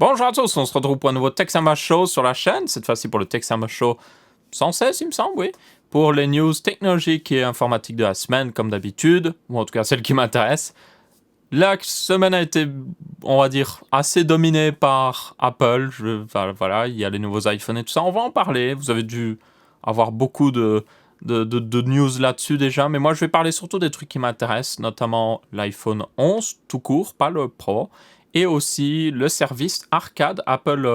Bonjour à tous, on se retrouve pour un nouveau Texama Show sur la chaîne, cette fois-ci pour le Texama Show 116 il me semble, oui, pour les news technologiques et informatiques de la semaine comme d'habitude, ou en tout cas celle qui m'intéresse. La semaine a été, on va dire, assez dominée par Apple, voilà, il y a les nouveaux iPhones et tout ça, on va en parler, vous avez dû avoir beaucoup de news là-dessus déjà, mais moi je vais parler surtout des trucs qui m'intéressent, notamment l'iPhone 11 tout court, pas le Pro, et aussi le service Arcade, Apple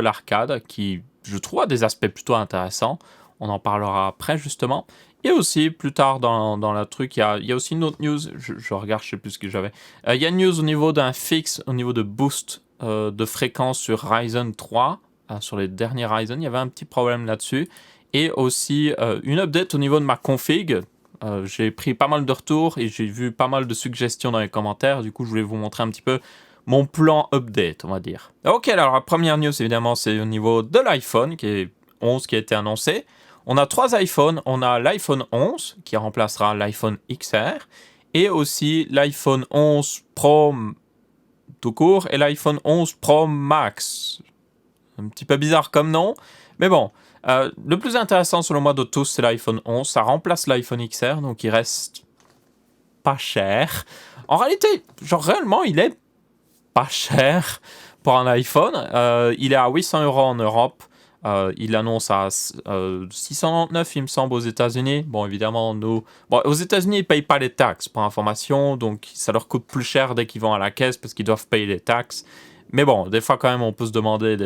Arcade, qui je trouve a des aspects plutôt intéressants. On en parlera après justement. Et aussi, plus tard dans la truc, il y a aussi une autre news. Je regarde, je sais plus ce que j'avais. Il y a une news au niveau d'un fixe, au niveau de boost de fréquence sur Ryzen 3. Sur les derniers Ryzen, il y avait un petit problème là-dessus. Et aussi une update au niveau de ma config. J'ai pris pas mal de retours et j'ai vu pas mal de suggestions dans les commentaires. Du coup, je voulais vous montrer un petit peu mon plan update, on va dire. Ok, alors la première news, évidemment, c'est au niveau de l'iPhone, qui est 11 qui a été annoncé. On a trois iPhones. On a l'iPhone 11, qui remplacera l'iPhone XR, et aussi l'iPhone 11 Pro tout court, et l'iPhone 11 Pro Max. Un petit peu bizarre comme nom, mais bon. Le plus intéressant selon moi de tous, c'est l'iPhone 11. Ça remplace l'iPhone XR, donc il reste pas cher. En réalité, genre réellement, il est pas cher pour un iPhone. Il est à 800 € en Europe. Il annonce à 699, il me semble, aux États-Unis. Bon, évidemment, nous. Bon, aux États-Unis, ils ne payent pas les taxes pour information, donc ça leur coûte plus cher dès qu'ils vont à la caisse parce qu'ils doivent payer les taxes. Mais bon, des fois, quand même, on peut se demander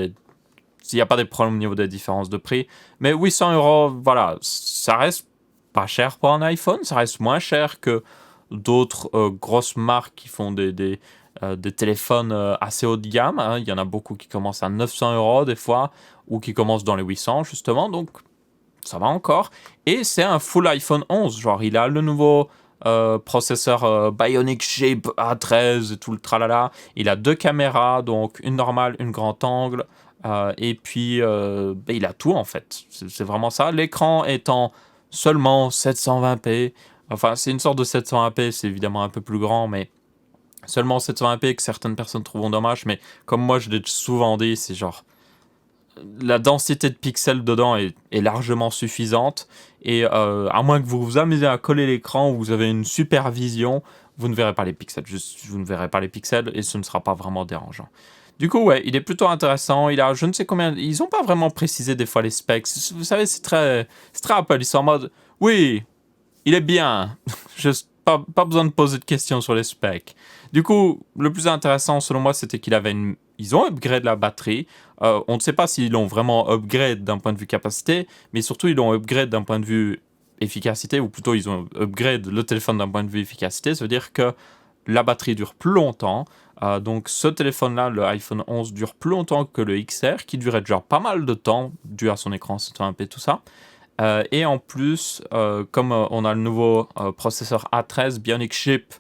s'il n'y a pas des problèmes au niveau des différences de prix. Mais 800 €, voilà, ça reste pas cher pour un iPhone. Ça reste moins cher que d'autres grosses marques qui font des téléphones assez haut de gamme. Hein. Il y en a beaucoup qui commencent à 900 € des fois, ou qui commencent dans les 800 justement, donc ça va encore. Et c'est un full iPhone 11, genre il a le nouveau processeur Bionic Chip A13 et tout le tralala. Il a deux caméras, donc une normale, une grand angle. Et puis ben, il a tout en fait. C'est vraiment ça. L'écran étant seulement 720p. Enfin, c'est une sorte de 720p, c'est évidemment un peu plus grand, mais seulement 720p que certaines personnes trouveront dommage, mais comme moi je l'ai souvent dit, c'est genre la densité de pixels dedans est largement suffisante et à moins que vous vous amusez à coller l'écran où vous avez une super vision, vous ne verrez pas les pixels, vous ne verrez pas les pixels et ce ne sera pas vraiment dérangeant. Du coup, ouais, il est plutôt intéressant. Il a je ne sais combien. Ils n'ont pas vraiment précisé des fois les specs. Vous savez, c'est très Apple. Ils sont en mode oui, il est bien. Pas besoin de poser de questions sur les specs. Du coup, le plus intéressant selon moi, c'était qu'il avait une. Ils ont upgrade la batterie. On ne sait pas s'ils l'ont vraiment upgrade d'un point de vue capacité, mais surtout ils l'ont upgrade d'un point de vue efficacité, ou plutôt ils ont upgrade le téléphone d'un point de vue efficacité. Ça veut dire que la batterie dure plus longtemps. Donc ce téléphone-là, le iPhone 11, dure plus longtemps que le XR, qui durait déjà pas mal de temps, dû à son écran 720p, tout ça. Et en plus, comme on a le nouveau processeur A13 Bionic Chip,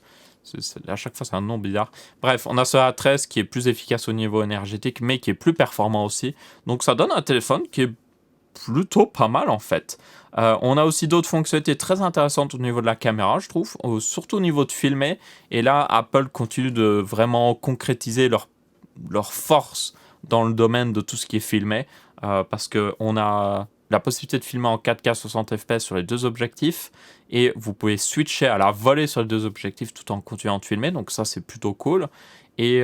à chaque fois c'est un nom bizarre. Bref, on a ce A13 qui est plus efficace au niveau énergétique, mais qui est plus performant aussi. Donc ça donne un téléphone qui est plutôt pas mal en fait. On a aussi d'autres fonctionnalités très intéressantes au niveau de la caméra, je trouve, surtout au niveau de filmer. Et là, Apple continue de vraiment concrétiser leur force dans le domaine de tout ce qui est filmé, parce qu'on a la possibilité de filmer en 4K 60 fps sur les deux objectifs, et vous pouvez switcher à la volée sur les deux objectifs tout en continuant de filmer, donc ça c'est plutôt cool. Et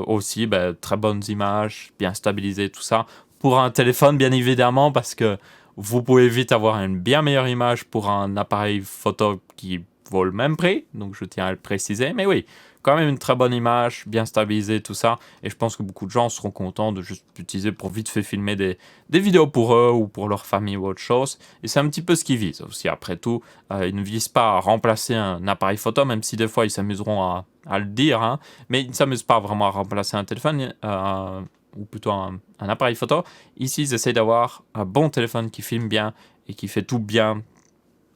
aussi, bah, très bonnes images, bien stabilisées, tout ça. Pour un téléphone, bien évidemment, parce que vous pouvez vite avoir une bien meilleure image pour un appareil photo qui vaut le même prix, donc je tiens à le préciser. Mais oui, quand même une très bonne image, bien stabilisée, tout ça. Et je pense que beaucoup de gens seront contents de juste l'utiliser pour vite fait filmer des vidéos pour eux ou pour leur famille ou autre chose. Et c'est un petit peu ce qu'ils visent aussi. Après tout, ils ne visent pas à remplacer un appareil photo, même si des fois ils s'amuseront à le dire, hein, mais ils ne s'amusent pas vraiment à remplacer un téléphone, ou plutôt un appareil photo. Ici, ils essayent d'avoir un bon téléphone qui filme bien et qui fait tout bien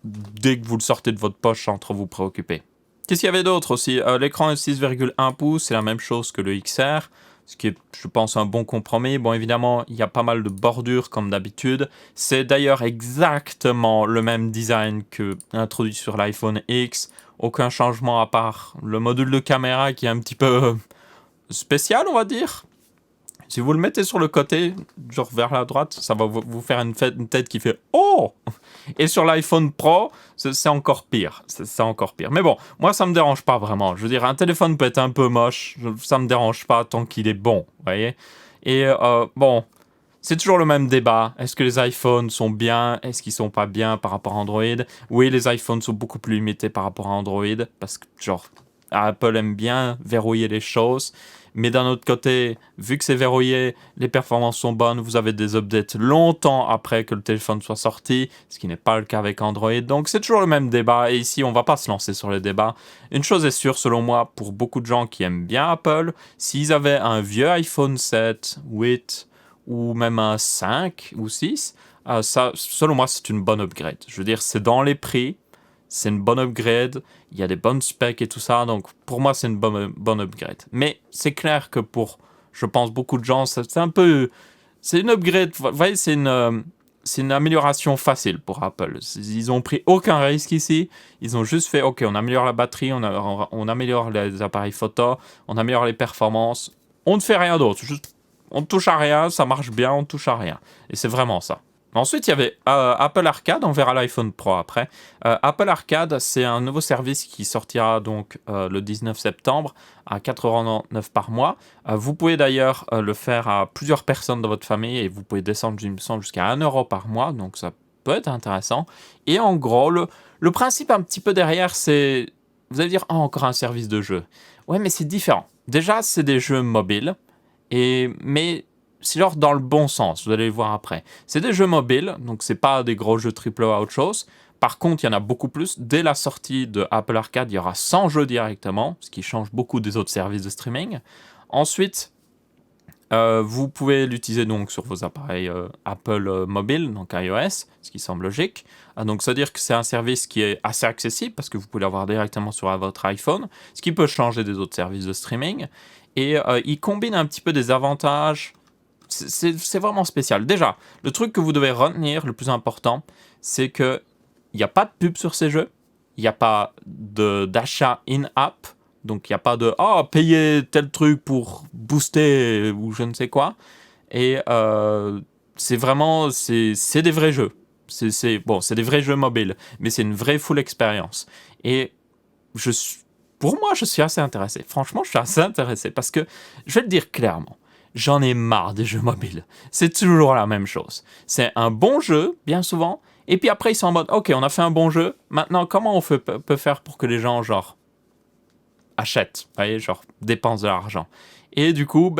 dès que vous le sortez de votre poche sans trop vous préoccuper. Qu'est-ce qu'il y avait d'autre aussi? L'écran est 6,1 pouces, c'est la même chose que le XR, ce qui est, je pense, un bon compromis. Bon, évidemment, il y a pas mal de bordures comme d'habitude. C'est d'ailleurs exactement le même design que introduit sur l'iPhone X. Aucun changement à part le module de caméra qui est un petit peu spécial, on va dire. Si vous le mettez sur le côté, genre vers la droite, ça va vous faire une tête qui fait «Oh!» Et sur l'iPhone Pro, c'est encore pire. C'est encore pire. Mais bon, moi, ça me dérange pas vraiment. Je veux dire, un téléphone peut être un peu moche, ça me dérange pas tant qu'il est bon, vous voyez. Et bon, c'est toujours le même débat. Est-ce que les iPhones sont bien? Est-ce qu'ils sont pas bien par rapport à Android? Oui, les iPhones sont beaucoup plus limités par rapport à Android, parce que, genre, Apple aime bien verrouiller les choses. Mais d'un autre côté, vu que c'est verrouillé, les performances sont bonnes, vous avez des updates longtemps après que le téléphone soit sorti, ce qui n'est pas le cas avec Android. Donc c'est toujours le même débat, et ici on va pas se lancer sur le débat. Une chose est sûre selon moi, pour beaucoup de gens qui aiment bien Apple, s'ils avaient un vieux iPhone 7, 8 ou même un 5 ou 6, ça, selon moi c'est une bonne upgrade. Je veux dire, c'est dans les prix, c'est une bonne upgrade, il y a des bonnes specs et tout ça, donc pour moi c'est une bonne upgrade. Mais c'est clair que pour, je pense, beaucoup de gens, c'est un peu... C'est une upgrade, vous voyez, c'est une amélioration facile pour Apple. Ils ont pris aucun risque ici, ils ont juste fait, ok, on améliore la batterie, on améliore les appareils photo, on améliore les performances, on ne fait rien d'autre, juste, on ne touche à rien, ça marche bien, on ne touche à rien. Et c'est vraiment ça. Ensuite, il y avait Apple Arcade, on verra l'iPhone Pro après. Apple Arcade, c'est un nouveau service qui sortira donc le 19 septembre à 4,99€ par mois. Vous pouvez d'ailleurs le faire à plusieurs personnes dans votre famille et vous pouvez descendre, il me semble, jusqu'à 1€ par mois, donc ça peut être intéressant. Et en gros, le principe un petit peu derrière, c'est... Vous allez dire, oh, encore un service de jeu. Ouais, mais c'est différent. Déjà, c'est des jeux mobiles, mais c'est genre dans le bon sens, vous allez le voir après. C'est des jeux mobiles, donc c'est pas des gros jeux AAA ou autre chose. Par contre, il y en a beaucoup plus. Dès la sortie de Apple Arcade, il y aura 100 jeux directement, ce qui change beaucoup des autres services de streaming. Ensuite, vous pouvez l'utiliser donc sur vos appareils Apple mobile, donc iOS, ce qui semble logique. Donc, c'est-à-dire que c'est un service qui est assez accessible parce que vous pouvez l'avoir directement sur votre iPhone, ce qui peut changer des autres services de streaming. Et il combine un petit peu des avantages. C'est vraiment spécial. Déjà, le truc que vous devez retenir, le plus important, c'est que il n'y a pas de pub sur ces jeux, il n'y a pas d'achat in-app, donc il n'y a pas de payer tel truc pour booster ou je ne sais quoi. Et c'est vraiment, c'est des vrais jeux. C'est des vrais jeux mobiles, mais c'est une vraie full expérience. Et pour moi, je suis assez intéressé. Franchement, je suis assez intéressé parce que, je vais le dire clairement, j'en ai marre des jeux mobiles. C'est toujours la même chose. C'est un bon jeu, bien souvent, et puis après, ils sont en mode, ok, on a fait un bon jeu, maintenant, comment on peut faire pour que les gens, genre, achètent, vous voyez, genre, dépensent de l'argent. Et du coup,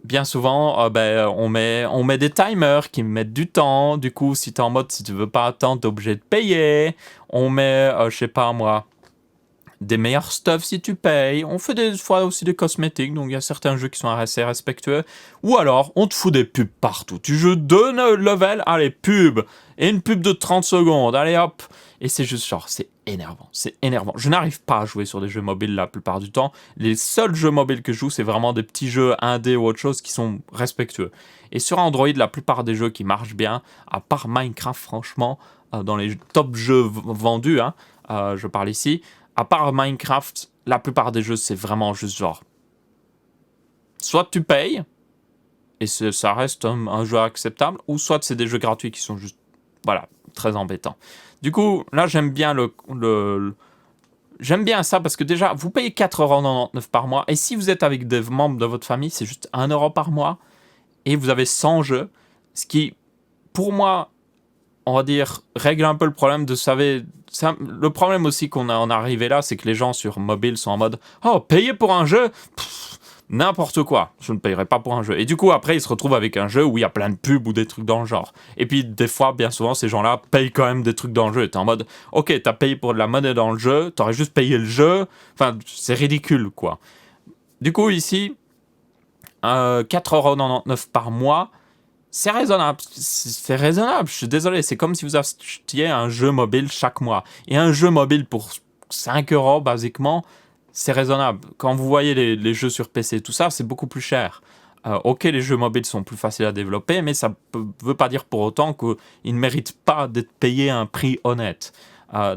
bien souvent, on met des timers qui mettent du temps. Du coup, si t'es en mode, si tu veux pas attendre, t'es obligé de payer. On met, je sais pas moi, des meilleurs stuff si tu payes. On fait des fois aussi des cosmétiques, donc il y a certains jeux qui sont assez respectueux. Ou alors, on te fout des pubs partout. Tu joues 2 levels, allez, pub. Et une pub de 30 secondes, allez hop. Et c'est juste genre, c'est énervant, c'est énervant. Je n'arrive pas à jouer sur des jeux mobiles la plupart du temps. Les seuls jeux mobiles que je joue, c'est vraiment des petits jeux indés ou autre chose qui sont respectueux. Et sur Android, la plupart des jeux qui marchent bien, à part Minecraft, franchement, dans les top jeux vendus, je parle ici, à part Minecraft, la plupart des jeux, c'est vraiment juste genre... Soit tu payes, et ça reste un jeu acceptable, ou soit c'est des jeux gratuits qui sont juste, voilà, très embêtants. Du coup, là, j'aime bien j'aime bien ça parce que déjà, vous payez 4,99€ par mois, et si vous êtes avec des membres de votre famille, c'est juste 1€ par mois, et vous avez 100 jeux, ce qui, pour moi, on va dire, règle un peu le problème de, le problème aussi qu'on en est arrivé là, c'est que les gens sur mobile sont en mode « Oh, payer pour un jeu n'importe quoi, je ne payerai pas pour un jeu. » Et du coup, après, ils se retrouvent avec un jeu où il y a plein de pubs ou des trucs dans le genre. Et puis, des fois, bien souvent, ces gens-là payent quand même des trucs dans le jeu. Et t'es en mode « Ok, t'as payé pour de la monnaie dans le jeu, t'aurais juste payé le jeu. » Enfin, c'est ridicule, quoi. Du coup, ici, 4,99€ par mois, c'est raisonnable. C'est raisonnable, je suis désolé. C'est comme si vous achetiez un jeu mobile chaque mois. Et un jeu mobile pour 5€, basiquement, c'est raisonnable. Quand vous voyez les jeux sur PC, tout ça, c'est beaucoup plus cher. Ok, les jeux mobiles sont plus faciles à développer, mais ça ne veut pas dire pour autant qu'ils ne méritent pas d'être payés à un prix honnête.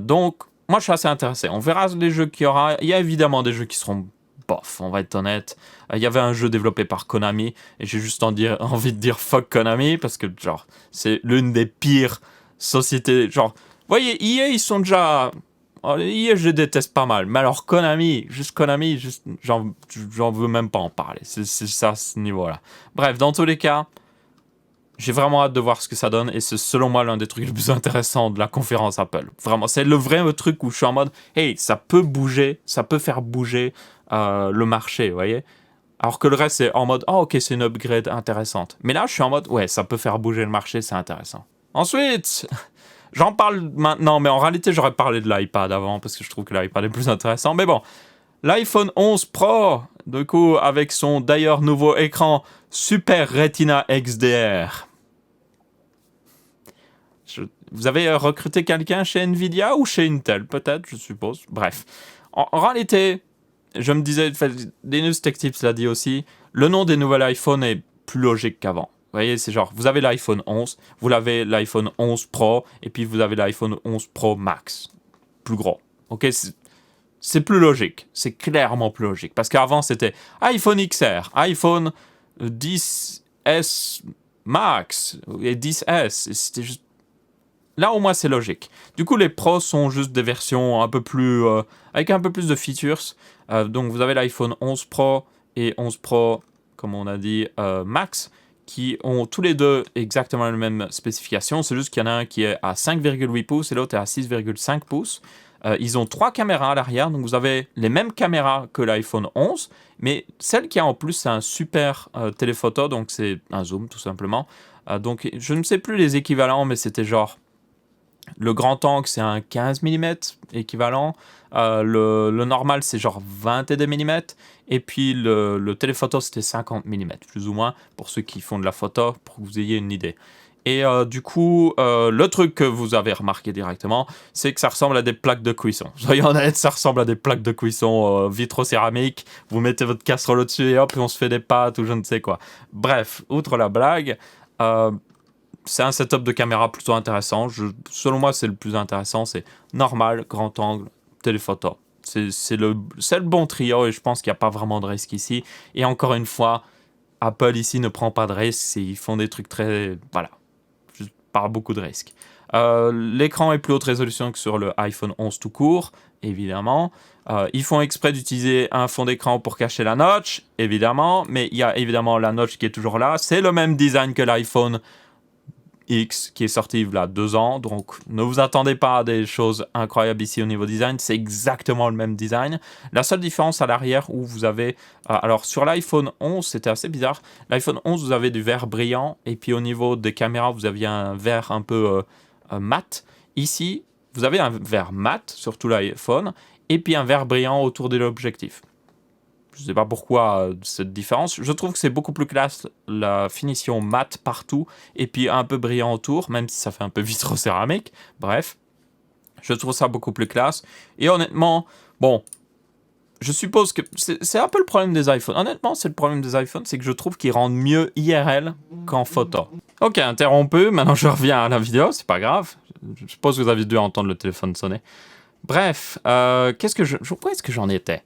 Donc, moi, je suis assez intéressé. On verra les jeux qu'il y aura. Il y a évidemment des jeux qui seront bof, on va être honnête. Il y avait un jeu développé par Konami, et j'ai juste envie de dire fuck Konami, parce que, genre, c'est l'une des pires sociétés. Genre, vous voyez, EA, ils sont déjà. EA, je les déteste pas mal, mais alors Konami, j'en veux même pas en parler. C'est ça, à ce niveau-là. Bref, dans tous les cas. J'ai vraiment hâte de voir ce que ça donne, et c'est selon moi l'un des trucs les plus intéressants de la conférence Apple. Vraiment, c'est le vrai truc où je suis en mode, hey, ça peut bouger, ça peut faire bouger le marché, vous voyez. Alors que le reste, c'est en mode, oh ok, c'est une upgrade intéressante. Mais là, je suis en mode, ouais, ça peut faire bouger le marché, c'est intéressant. Ensuite, j'en parle maintenant, mais en réalité, j'aurais parlé de l'iPad avant, parce que je trouve que l'iPad est plus intéressant. Mais bon, l'iPhone 11 Pro, du coup, avec son d'ailleurs nouveau écran Super Retina XDR. Vous avez recruté quelqu'un chez Nvidia ou chez Intel, peut-être, je suppose. Bref. En réalité, je me disais, Linus Tech Tips l'a dit aussi, le nom des nouveaux iPhones est plus logique qu'avant. Vous voyez, c'est genre, vous avez l'iPhone 11, vous avez l'iPhone 11 Pro, et puis vous avez l'iPhone 11 Pro Max. Plus gros. Ok, c'est plus logique. C'est clairement plus logique. Parce qu'avant, c'était iPhone XR, iPhone 10S Max et 10S. Et c'était juste. Là, au moins, c'est logique. Du coup, les Pros sont juste des versions un peu plus. Avec un peu plus de features. Donc, vous avez l'iPhone 11 Pro et 11 Pro, comme on a dit, Max, qui ont tous les deux exactement la même spécification. C'est juste qu'il y en a un qui est à 5,8 pouces et l'autre est à 6,5 pouces. Ils ont 3 caméras à l'arrière, donc vous avez les mêmes caméras que l'iPhone 11, mais celle qui a en plus, c'est un super téléphoto, donc c'est un zoom tout simplement. Donc je ne sais plus les équivalents, mais c'était genre le grand angle, c'est un 15 mm équivalent. Le normal, c'est genre 22 mm. Et puis le téléphoto, c'était 50 mm, plus ou moins, pour ceux qui font de la photo, pour que vous ayez une idée. Et du coup, le truc que vous avez remarqué directement, c'est que ça ressemble à des plaques de cuisson. Soyons honnêtes, ça ressemble à des plaques de cuisson vitrocéramique. Vous mettez votre casserole au-dessus et hop, on se fait des pâtes ou je ne sais quoi. Bref, outre la blague, c'est un setup de caméra plutôt intéressant. Selon moi, c'est le plus intéressant. C'est normal, grand angle, téléphoto. C'est le bon trio et je pense qu'il n'y a pas vraiment de risque ici. Et encore une fois, Apple ici ne prend pas de risques. Ils font des trucs très... Voilà. Pas beaucoup de risques. L'écran est plus haute résolution que sur le iPhone 11 tout court, évidemment. Ils font exprès d'utiliser un fond d'écran pour cacher la notch, évidemment. Mais il y a évidemment la notch qui est toujours là. C'est le même design que l'iPhone X qui est sorti il y a 2 ans, donc ne vous attendez pas à des choses incroyables ici au niveau design, c'est exactement le même design. La seule différence à l'arrière où vous avez, alors sur l'iPhone 11 c'était assez bizarre, l'iPhone 11 vous avez du vert brillant et puis au niveau des caméras vous aviez un vert un peu mat. Ici vous avez un vert mat sur tout l'iPhone et puis un vert brillant autour de l'objectif. Je ne sais pas pourquoi cette différence. Je trouve que c'est beaucoup plus classe la finition mat partout et puis un peu brillant autour, même si ça fait un peu vitrocéramique. Bref, je trouve ça beaucoup plus classe. Et honnêtement, bon, je suppose que c'est un peu le problème des iPhones. Honnêtement, c'est le problème des iPhones, c'est que je trouve qu'ils rendent mieux IRL qu'en photo. Ok, interrompu. Maintenant, je reviens à la vidéo. C'est pas grave. Je suppose que vous avez dû entendre le téléphone sonner. Bref, où est-ce que j'en étais?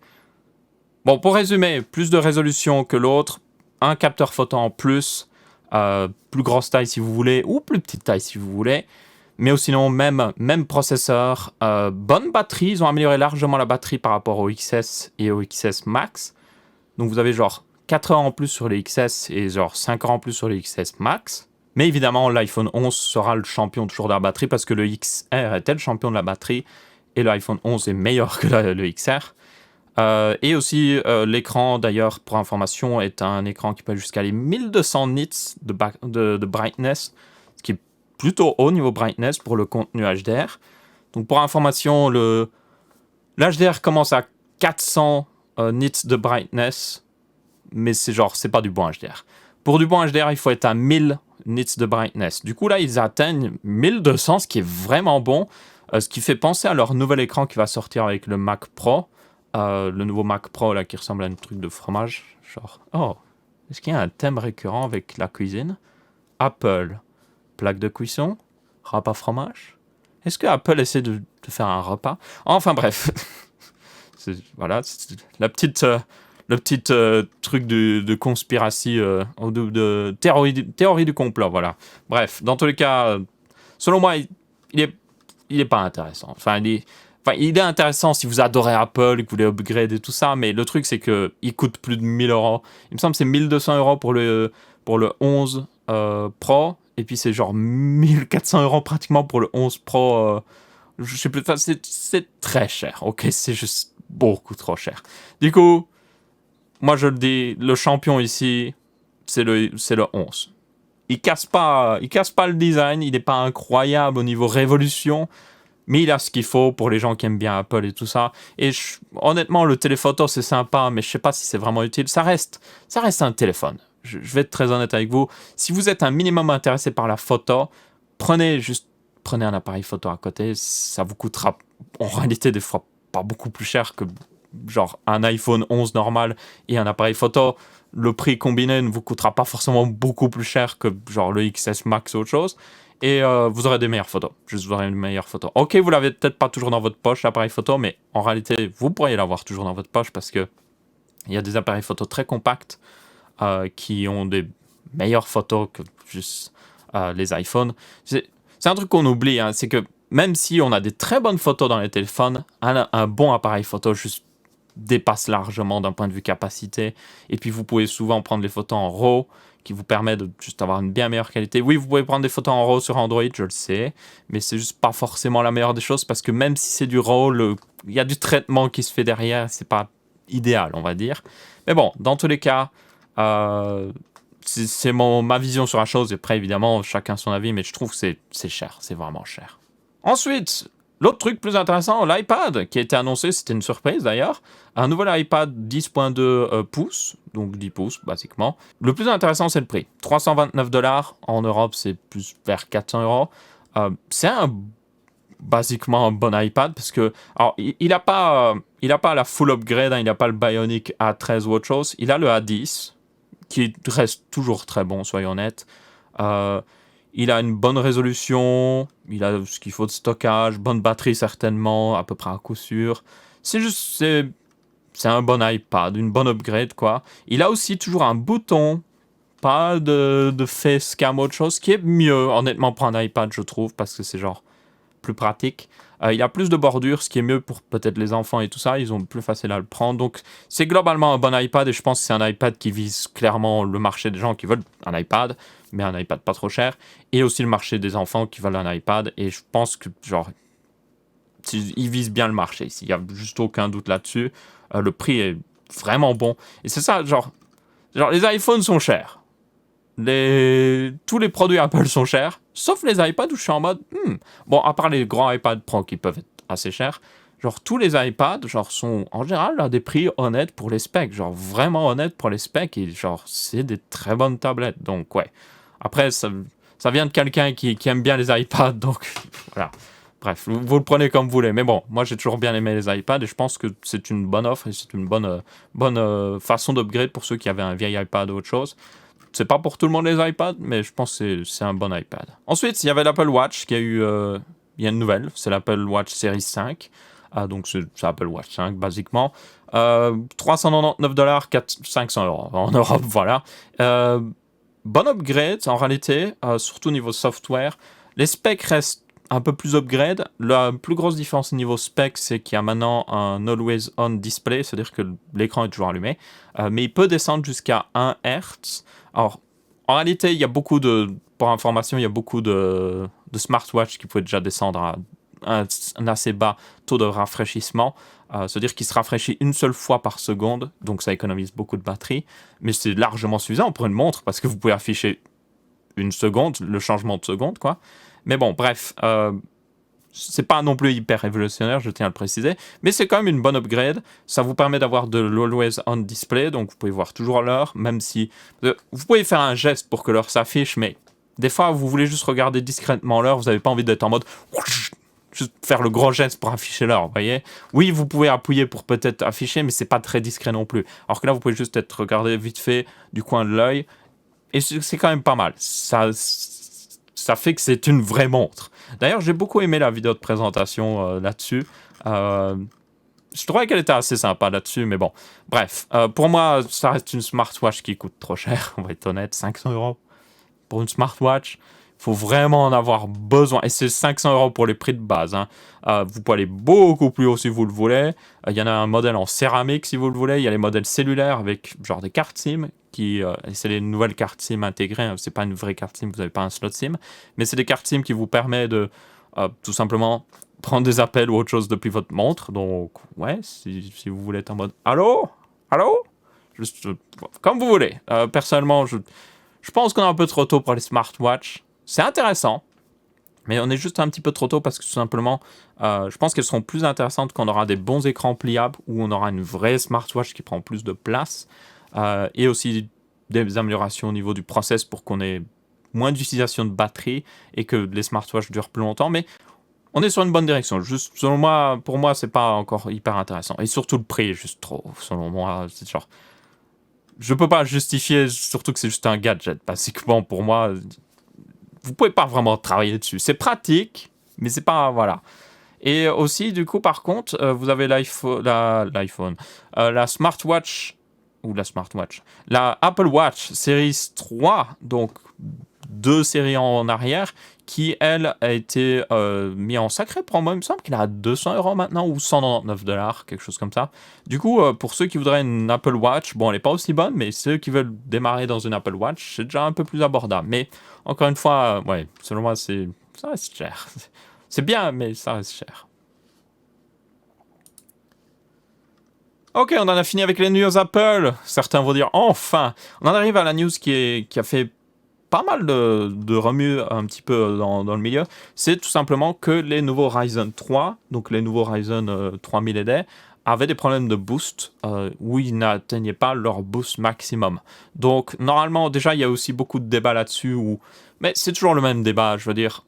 Bon, pour résumer, plus de résolution que l'autre, un capteur photo en plus, plus grosse taille si vous voulez, ou plus petite taille si vous voulez, mais sinon, même processeur, bonne batterie, ils ont amélioré largement la batterie par rapport au XS et au XS Max, donc vous avez genre 4 heures en plus sur les XS et genre 5 heures en plus sur les XS Max, mais évidemment, l'iPhone 11 sera le champion toujours de la batterie parce que le XR était le champion de la batterie, et l'iPhone 11 est meilleur que le XR. Et aussi, l'écran, d'ailleurs, pour information, est un écran qui peut aller jusqu'à les 1200 nits de brightness, ce qui est plutôt haut niveau brightness pour le contenu HDR. Donc, pour information, l'HDR commence à 400 nits de brightness, mais c'est pas du bon HDR. Pour du bon HDR, il faut être à 1000 nits de brightness. Du coup, là, ils atteignent 1200, ce qui est vraiment bon, ce qui fait penser à leur nouvel écran qui va sortir avec le Mac Pro. Le nouveau Mac Pro là, qui ressemble à un truc de fromage. Genre, oh, est-ce qu'il y a un thème récurrent avec la cuisine? Apple, plaque de cuisson, repas fromage. Est-ce que Apple essaie de faire un repas? Enfin bref, voilà, c'est le petit truc de conspiration, de théorie du complot, voilà. Bref, dans tous les cas, selon moi, il est pas intéressant. Il est intéressant si vous adorez Apple et que vous voulez upgrade et tout ça, mais le truc, c'est que il coûte plus de 1000 euros. Il me semble que c'est 1200 euros pour le 11 Pro, et puis c'est genre 1400 euros pratiquement pour le 11 Pro. Je sais plus, enfin, c'est très cher, ok? C'est juste beaucoup trop cher. Du coup, moi je le dis, le champion ici, c'est le 11. Il casse pas le design, il n'est pas incroyable au niveau révolution, mais il a ce qu'il faut pour les gens qui aiment bien Apple et tout ça. Et honnêtement, le téléphoto, c'est sympa, mais je sais pas si c'est vraiment utile. Ça reste un téléphone. Je vais être très honnête avec vous. Si vous êtes un minimum intéressé par la photo, prenez un appareil photo à côté. Ça vous coûtera en réalité des fois pas beaucoup plus cher que genre un iPhone 11 normal et un appareil photo. Le prix combiné ne vous coûtera pas forcément beaucoup plus cher que genre le XS Max ou autre chose. Et vous aurez des meilleures photos. Juste, vous aurez une meilleure photo. Ok, vous l'avez peut-être pas toujours dans votre poche, l'appareil photo, mais en réalité, vous pourriez l'avoir toujours dans votre poche parce que il y a des appareils photo très compacts qui ont des meilleures photos que juste les iPhones. C'est un truc qu'on oublie, hein, c'est que même si on a des très bonnes photos dans les téléphones, un bon appareil photo juste dépasse largement d'un point de vue capacité. Et puis vous pouvez souvent prendre les photos en RAW, qui vous permet de juste avoir une bien meilleure qualité. Oui, vous pouvez prendre des photos en RAW sur Android, je le sais, mais c'est juste pas forcément la meilleure des choses parce que même si c'est du RAW, il y a du traitement qui se fait derrière, c'est pas idéal, on va dire. Mais bon, dans tous les cas, c'est ma vision sur la chose. Et après, évidemment, chacun son avis, mais je trouve que c'est cher, c'est vraiment cher. Ensuite, l'autre truc plus intéressant, l'iPad qui a été annoncé, c'était une surprise d'ailleurs. Un nouvel iPad 10.2 pouces, donc 10 pouces basiquement. Le plus intéressant, c'est le prix. 329 $. En Europe, c'est plus vers 400 euros. C'est basiquement un bon iPad parce que alors, il a pas la full upgrade, hein, il n'a pas le Bionic A13 ou autre chose. Il a le A10 qui reste toujours très bon, soyons honnêtes. Euh, il a une bonne résolution, il a ce qu'il faut de stockage, bonne batterie certainement, à peu près à coup sûr. C'est un bon iPad, une bonne upgrade quoi. Il a aussi toujours un bouton, pas de facecam ou autre chose, qui est mieux honnêtement pour un iPad je trouve, parce que c'est genre plus pratique. Il a plus de bordures, ce qui est mieux pour peut-être les enfants et tout ça. Ils ont plus facile à le prendre. Donc, c'est globalement un bon iPad et je pense que c'est un iPad qui vise clairement le marché des gens qui veulent un iPad, mais un iPad pas trop cher, et aussi le marché des enfants qui veulent un iPad. Et je pense que, genre, ils visent bien le marché ici. Il n'y a juste aucun doute là-dessus. Le prix est vraiment bon. Et c'est ça, genre les iPhones sont chers. Tous les produits Apple sont chers, sauf les iPads où je suis en mode, bon, à part les grands iPad Pro qui peuvent être assez chers, genre tous les iPads, genre sont en général à des prix honnêtes pour les specs, genre vraiment honnêtes pour les specs et genre c'est des très bonnes tablettes, donc ouais. Après, ça vient de quelqu'un qui aime bien les iPads, donc voilà. Bref, vous le prenez comme vous voulez. Mais bon, moi j'ai toujours bien aimé les iPads et je pense que c'est une bonne offre et c'est une bonne façon d'upgrade pour ceux qui avaient un vieil iPad ou autre chose. C'est pas pour tout le monde les iPads, mais je pense que c'est un bon iPad. Ensuite, il y avait l'Apple Watch qui a eu. Il y a une nouvelle, c'est l'Apple Watch Series 5. Donc c'est Apple Watch 5 basiquement. 399 $, 500 euros en Europe, voilà. Bon upgrade en réalité, surtout au niveau software. Les specs restent un peu plus upgrade. La plus grosse différence au niveau spec, c'est qu'il y a maintenant un Always On display, c'est-à-dire que l'écran est toujours allumé, mais il peut descendre jusqu'à 1 Hz. Alors, en réalité, il y a pour information, il y a beaucoup de smartwatches qui pouvaient déjà descendre à un assez bas taux de rafraîchissement, c'est-à-dire qu'il se rafraîchit une seule fois par seconde, donc ça économise beaucoup de batterie, mais c'est largement suffisant pour une montre, parce que vous pouvez afficher une seconde, le changement de seconde, quoi. Mais bon, bref, c'est pas non plus hyper révolutionnaire, je tiens à le préciser, mais c'est quand même une bonne upgrade. Ça vous permet d'avoir de l'Always On display, donc vous pouvez voir toujours l'heure, même si vous pouvez faire un geste pour que l'heure s'affiche, mais des fois vous voulez juste regarder discrètement l'heure, vous n'avez pas envie d'être en mode juste faire le gros geste pour afficher l'heure, vous voyez. Oui, vous pouvez appuyer pour peut-être afficher, mais c'est pas très discret non plus. Alors que là, vous pouvez juste être regardé vite fait du coin de l'œil, et c'est quand même pas mal. Ça fait que c'est une vraie montre. D'ailleurs, j'ai beaucoup aimé la vidéo de présentation là-dessus. je trouvais qu'elle était assez sympa là-dessus, mais bon. Bref, pour moi, ça reste une smartwatch qui coûte trop cher, on va être honnête, 500 € pour une smartwatch. Il faut vraiment en avoir besoin. Et c'est 500 € pour les prix de base. Hein. Vous pouvez aller beaucoup plus haut si vous le voulez. Il y en a un modèle en céramique si vous le voulez. Il y a les modèles cellulaires avec genre des cartes SIM. C'est les nouvelles cartes SIM intégrées. Hein. C'est pas une vraie carte SIM, vous n'avez pas un slot SIM. Mais c'est des cartes SIM qui vous permettent de tout simplement prendre des appels ou autre chose depuis votre montre. Donc, ouais, si vous voulez être en mode allô? Allô? Juste, comme vous voulez. Personnellement, je pense qu'on est un peu trop tôt pour les smartwatches. C'est intéressant, mais on est juste un petit peu trop tôt parce que tout simplement, je pense qu'elles seront plus intéressantes quand on aura des bons écrans pliables où on aura une vraie smartwatch qui prend plus de place et aussi des améliorations au niveau du process pour qu'on ait moins d'utilisation de batterie et que les smartwatches durent plus longtemps. Mais on est sur une bonne direction. Juste, selon moi, pour moi, c'est pas encore hyper intéressant. Et surtout, le prix est juste trop. Selon moi, c'est genre. Je peux pas justifier, surtout que c'est juste un gadget. Parce que bon, pour moi, vous pouvez pas vraiment travailler dessus. C'est pratique, mais c'est pas. Voilà. Et aussi, du coup, par contre, vous avez l'iPhone, la smartwatch. Ou la smartwatch. La Apple Watch Series 3, donc 2 séries en arrière, qui, elle, a été mis en sacré promo. Il me semble qu'il est à 200 € maintenant ou 199 $, quelque chose comme ça. Du coup, pour ceux qui voudraient une Apple Watch, bon, elle n'est pas aussi bonne, mais ceux qui veulent démarrer dans une Apple Watch, c'est déjà un peu plus abordable. Mais encore une fois, ouais, selon moi, ça reste cher. C'est bien, mais ça reste cher. Ok, on en a fini avec les news Apple. Certains vont dire enfin. On en arrive à la news qui a fait pas mal de remue un petit peu dans le milieu. C'est tout simplement que les nouveaux Ryzen 3, donc les nouveaux Ryzen 3000 ED, avaient des problèmes de boost où ils n'atteignaient pas leur boost maximum. Donc normalement, déjà, il y a aussi beaucoup de débats là-dessus. Mais c'est toujours le même débat, je veux dire.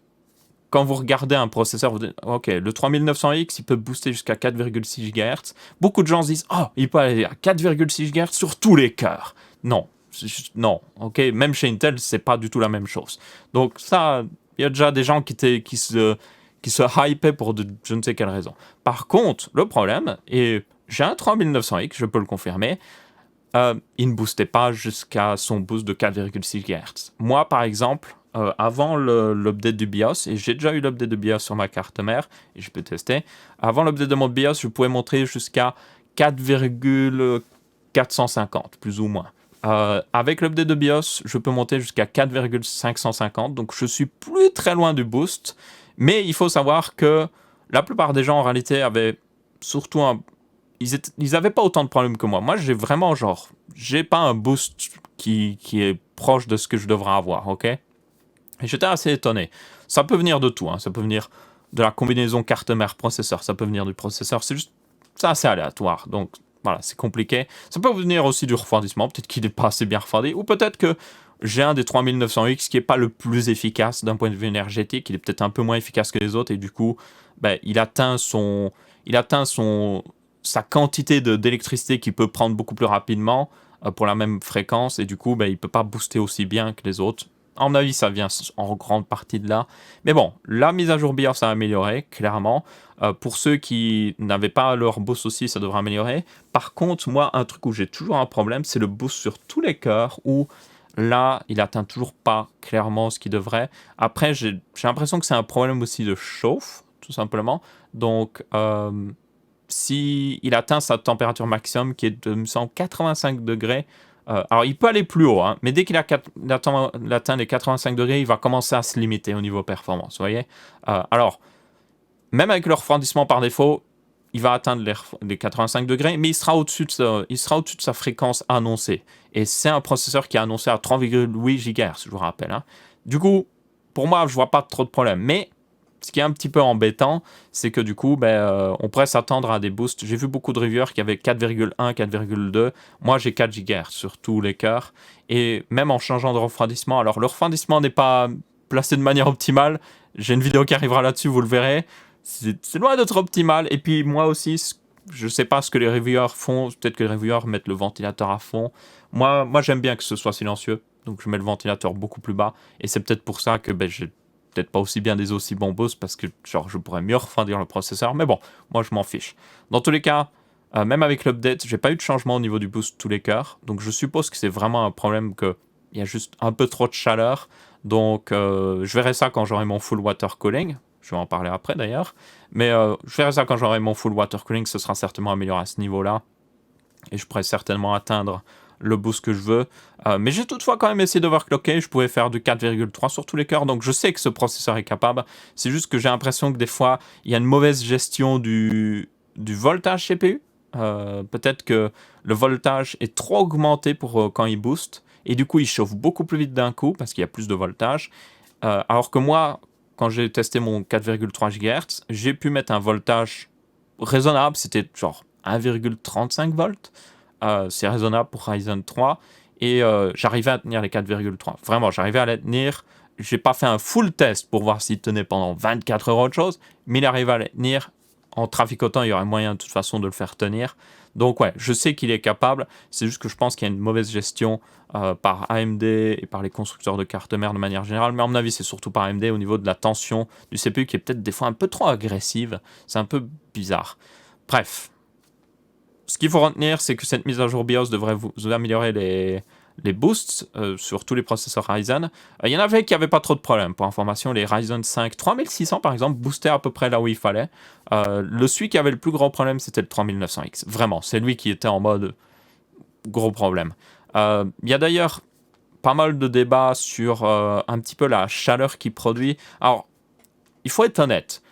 Quand vous regardez un processeur, vous dites, ok, le 3900X, il peut booster jusqu'à 4,6 GHz. Beaucoup de gens se disent, oh, il peut aller à 4,6 GHz sur tous les cœurs. Non, non, ok, même chez Intel, c'est pas du tout la même chose. Donc ça, il y a déjà des gens qui se hypaient pour je ne sais quelle raison. Par contre, le problème, et j'ai un 3900X, je peux le confirmer, il ne boostait pas jusqu'à son boost de 4,6 GHz. Moi, par exemple, avant l'update du BIOS, et j'ai déjà eu l'update de BIOS sur ma carte mère, et je peux tester, avant l'update de mon BIOS, je pouvais monter jusqu'à 4,450, plus ou moins. Avec l'update de BIOS, je peux monter jusqu'à 4,550, donc je suis plus très loin du boost, mais il faut savoir que la plupart des gens, en réalité, avaient surtout ils avaient pas autant de problèmes que moi. Moi, j'ai pas un boost qui est proche de ce que je devrais avoir, ok? Et j'étais assez étonné. Ça peut venir de tout, hein. Ça peut venir de la combinaison carte mère processeur, ça peut venir du processeur, c'est assez aléatoire, donc voilà, c'est compliqué. Ça peut venir aussi du refroidissement, peut-être qu'il n'est pas assez bien refroidi, ou peut-être que j'ai un des 3900X qui n'est pas le plus efficace d'un point de vue énergétique, il est peut-être un peu moins efficace que les autres, et du coup, il atteint sa quantité d'électricité qu'il peut prendre beaucoup plus rapidement pour la même fréquence, et du coup, il ne peut pas booster aussi bien que les autres. À mon avis, ça vient en grande partie de là. Mais bon, la mise à jour BIOS a amélioré, clairement. Pour ceux qui n'avaient pas leur boost aussi, ça devrait améliorer. Par contre, moi, un truc où j'ai toujours un problème, c'est le boost sur tous les cœurs, où là, il atteint toujours pas clairement ce qu'il devrait. Après, j'ai l'impression que c'est un problème aussi de chauffe, tout simplement. Donc, si il atteint sa température maximum, qui est de, me semble, 85 degrés, alors il peut aller plus haut, hein, mais dès qu'il atteint les 85 degrés, il va commencer à se limiter au niveau performance, vous voyez. Alors, même avec le refroidissement par défaut, il va atteindre les 85 degrés, mais il sera au-dessus de sa fréquence annoncée. Et c'est un processeur qui est annoncé à 3,8 GHz, je vous rappelle. Hein. Du coup, pour moi, je vois pas trop de problème. Mais ce qui est un petit peu embêtant, c'est que du coup, on pourrait s'attendre à des boosts. J'ai vu beaucoup de reviewers qui avaient 4,1, 4,2. Moi, j'ai 4 GHz sur tous les cœurs. Et même en changeant de refroidissement, alors le refroidissement n'est pas placé de manière optimale. J'ai une vidéo qui arrivera là-dessus, vous le verrez. C'est loin d'être optimal. Et puis moi aussi, je sais pas ce que les reviewers font. Peut-être que les reviewers mettent le ventilateur à fond. Moi j'aime bien que ce soit silencieux. Donc je mets le ventilateur beaucoup plus bas. Et c'est peut-être pour ça que j'ai peut-être pas aussi bien aussi bons boosts, parce que genre je pourrais mieux refroidir le processeur. Mais bon, moi je m'en fiche. Dans tous les cas, Même avec l'update, j'ai pas eu de changement au niveau du boost tous les cœurs. Donc je suppose que c'est vraiment un problème qu'il y a juste un peu trop de chaleur. Donc je verrai ça quand j'aurai mon full water cooling. Je vais en parler après d'ailleurs. Mais je verrai ça quand j'aurai mon full water cooling. Ce sera certainement amélioré à ce niveau-là. Et je pourrai certainement atteindre le boost que je veux. Mais j'ai toutefois quand même essayé d'overclocker. Je pouvais faire du 4,3 sur tous les cœurs. Donc je sais que ce processeur est capable. C'est juste que j'ai l'impression que des fois, il y a une mauvaise gestion du voltage CPU. Peut-être que le voltage est trop augmenté pour quand il booste. Et du coup, il chauffe beaucoup plus vite d'un coup parce qu'il y a plus de voltage. Alors que moi, quand j'ai testé mon 4,3 GHz, j'ai pu mettre un voltage raisonnable. C'était genre 1,35 volts. C'est raisonnable pour Ryzen 3. Et j'arrivais à tenir les 4,3. Vraiment, j'arrivais à les tenir. J'ai pas fait un full test pour voir s'il tenait pendant 24 heures autre chose, mais il arrivait à les tenir. En traficotant, il y aurait moyen de toute façon de le faire tenir. Donc ouais, je sais qu'il est capable. C'est juste que je pense qu'il y a une mauvaise gestion par AMD et par les constructeurs de cartes mères de manière générale. Mais à mon avis, c'est surtout par AMD au niveau de la tension du CPU qui est peut-être des fois un peu trop agressive. C'est un peu bizarre. Bref, ce qu'il faut retenir, c'est que cette mise à jour BIOS devrait vous améliorer les boosts sur tous les processeurs Ryzen. Il y en avait qui n'avaient pas trop de problèmes. Pour information, les Ryzen 5 3600 par exemple boostaient à peu près là où il fallait. Celui qui avait le plus gros problème, c'était le 3900X. Vraiment, c'est lui qui était en mode gros problème. Il y a d'ailleurs pas mal de débats sur un petit peu la chaleur qu'il produit. Alors, il faut être honnête.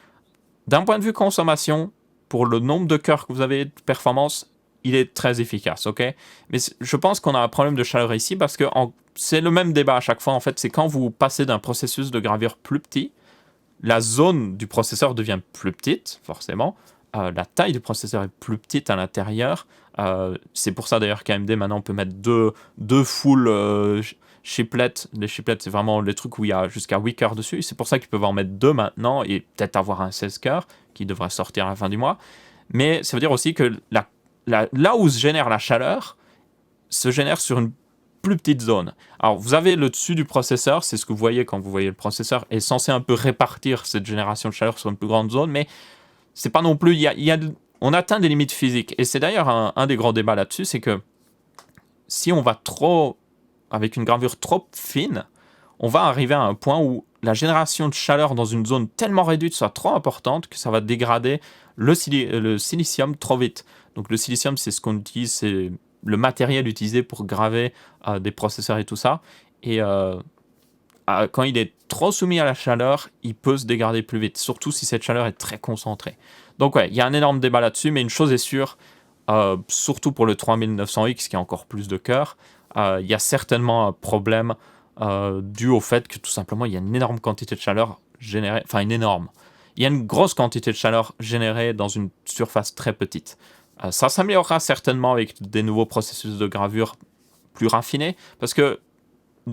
D'un point de vue consommation, pour le nombre de cœurs que vous avez de performance, il est très efficace, ok? Mais je pense qu'on a un problème de chaleur ici parce que c'est le même débat à chaque fois. En fait, c'est quand vous passez d'un processus de gravure plus petit, la zone du processeur devient plus petite, forcément. La taille du processeur est plus petite à l'intérieur. C'est pour ça d'ailleurs qu'AMD maintenant on peut mettre deux full chiplets. Les chiplets, c'est vraiment les trucs où il y a jusqu'à 8 cœurs dessus. C'est pour ça qu'ils peuvent en mettre deux maintenant et peut-être avoir un 16 cœurs qui devrait sortir à la fin du mois. Mais ça veut dire aussi que là où se génère la chaleur, se génère sur une plus petite zone. Alors, vous avez le dessus du processeur, c'est ce que vous voyez quand vous voyez le processeur, est censé un peu répartir cette génération de chaleur sur une plus grande zone, mais c'est pas non plus... on atteint des limites physiques. Et c'est d'ailleurs un des grands débats là-dessus, c'est que si on va trop... avec une gravure trop fine, on va arriver à un point où la génération de chaleur dans une zone tellement réduite soit trop importante que ça va dégrader le silicium trop vite. Donc le silicium, c'est ce qu'on utilise, c'est le matériel utilisé pour graver des processeurs et tout ça. Et quand il est trop soumis à la chaleur, il peut se dégrader plus vite, surtout si cette chaleur est très concentrée. Donc ouais, il y a un énorme débat là-dessus, mais une chose est sûre, surtout pour le 3900X qui a encore plus de cœur, il y a certainement un problème dû au fait que tout simplement il y a une énorme quantité de chaleur générée, enfin une énorme. Il y a une grosse quantité de chaleur générée dans une surface très petite. Ça s'améliorera certainement avec des nouveaux processus de gravure plus raffinés, parce que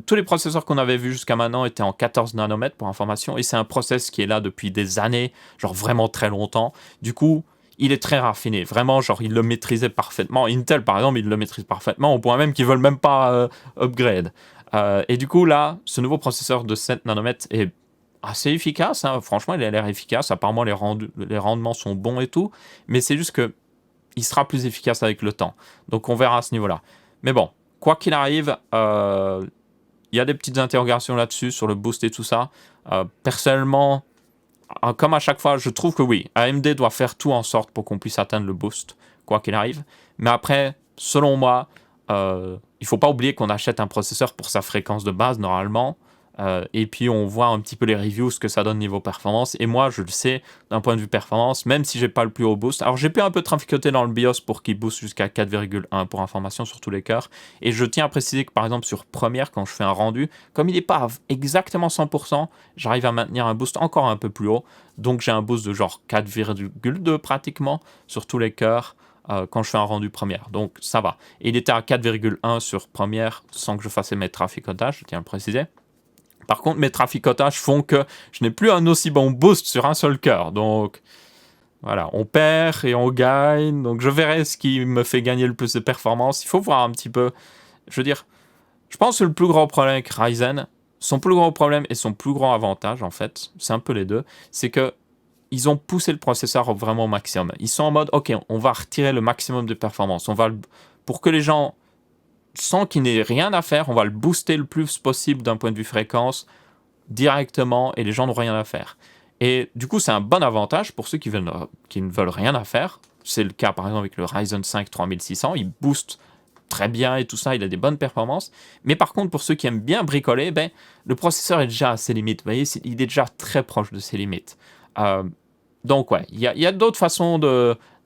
tous les processeurs qu'on avait vus jusqu'à maintenant étaient en 14 nanomètres pour information, et c'est un process qui est là depuis des années, genre vraiment très longtemps. Du coup, il est très raffiné, vraiment, genre il le maîtrisait parfaitement. Intel, par exemple, il le maîtrise parfaitement, au point même qu'ils veulent même pas upgrade. Et du coup, là, ce nouveau processeur de 7 nanomètres est assez efficace, hein. Franchement, il a l'air efficace, apparemment les rendements sont bons et tout, mais c'est juste que il sera plus efficace avec le temps. Donc on verra à ce niveau-là. Mais bon, quoi qu'il arrive, il y a des petites interrogations là-dessus, sur le boost et tout ça. Personnellement, comme à chaque fois, je trouve que oui, AMD doit faire tout en sorte pour qu'on puisse atteindre le boost, quoi qu'il arrive. Mais après, selon moi, il ne faut pas oublier qu'on achète un processeur pour sa fréquence de base, normalement. Et puis on voit un petit peu les reviews, ce que ça donne niveau performance. Et moi, je le sais, d'un point de vue performance, même si j'ai pas le plus haut boost. Alors j'ai pu un peu traficoter dans le BIOS pour qu'il booste jusqu'à 4,1 pour information sur tous les cœurs. Et je tiens à préciser que par exemple sur Premiere, quand je fais un rendu, comme il n'est pas exactement 100%, j'arrive à maintenir un boost encore un peu plus haut. Donc j'ai un boost de genre 4,2 pratiquement sur tous les cœurs. Quand je fais un rendu Premiere, donc ça va. Et il était à 4,1 sur Premiere sans que je fasse mes traficotages, je tiens à le préciser. Par contre, mes traficotages font que je n'ai plus un aussi bon boost sur un seul cœur. Donc, voilà, on perd et on gagne. Donc, je verrai ce qui me fait gagner le plus de performance. Il faut voir un petit peu. Je veux dire, je pense que le plus gros problème avec Ryzen, son plus gros problème et son plus grand avantage, en fait, c'est un peu les deux, c'est que ils ont poussé le processeur vraiment au maximum. Ils sont en mode, OK, on va retirer le maximum de performance. Pour que les gens, sans qu'ils n'aient rien à faire, on va le booster le plus possible d'un point de vue fréquence, directement, et les gens n'ont rien à faire. Et du coup, c'est un bon avantage pour ceux qui ne veulent rien à faire. C'est le cas, par exemple, avec le Ryzen 5 3600. Il booste très bien et tout ça, il a des bonnes performances. Mais par contre, pour ceux qui aiment bien bricoler, le processeur est déjà à ses limites. Vous voyez, il est déjà très proche de ses limites. Donc ouais, il y a d'autres façons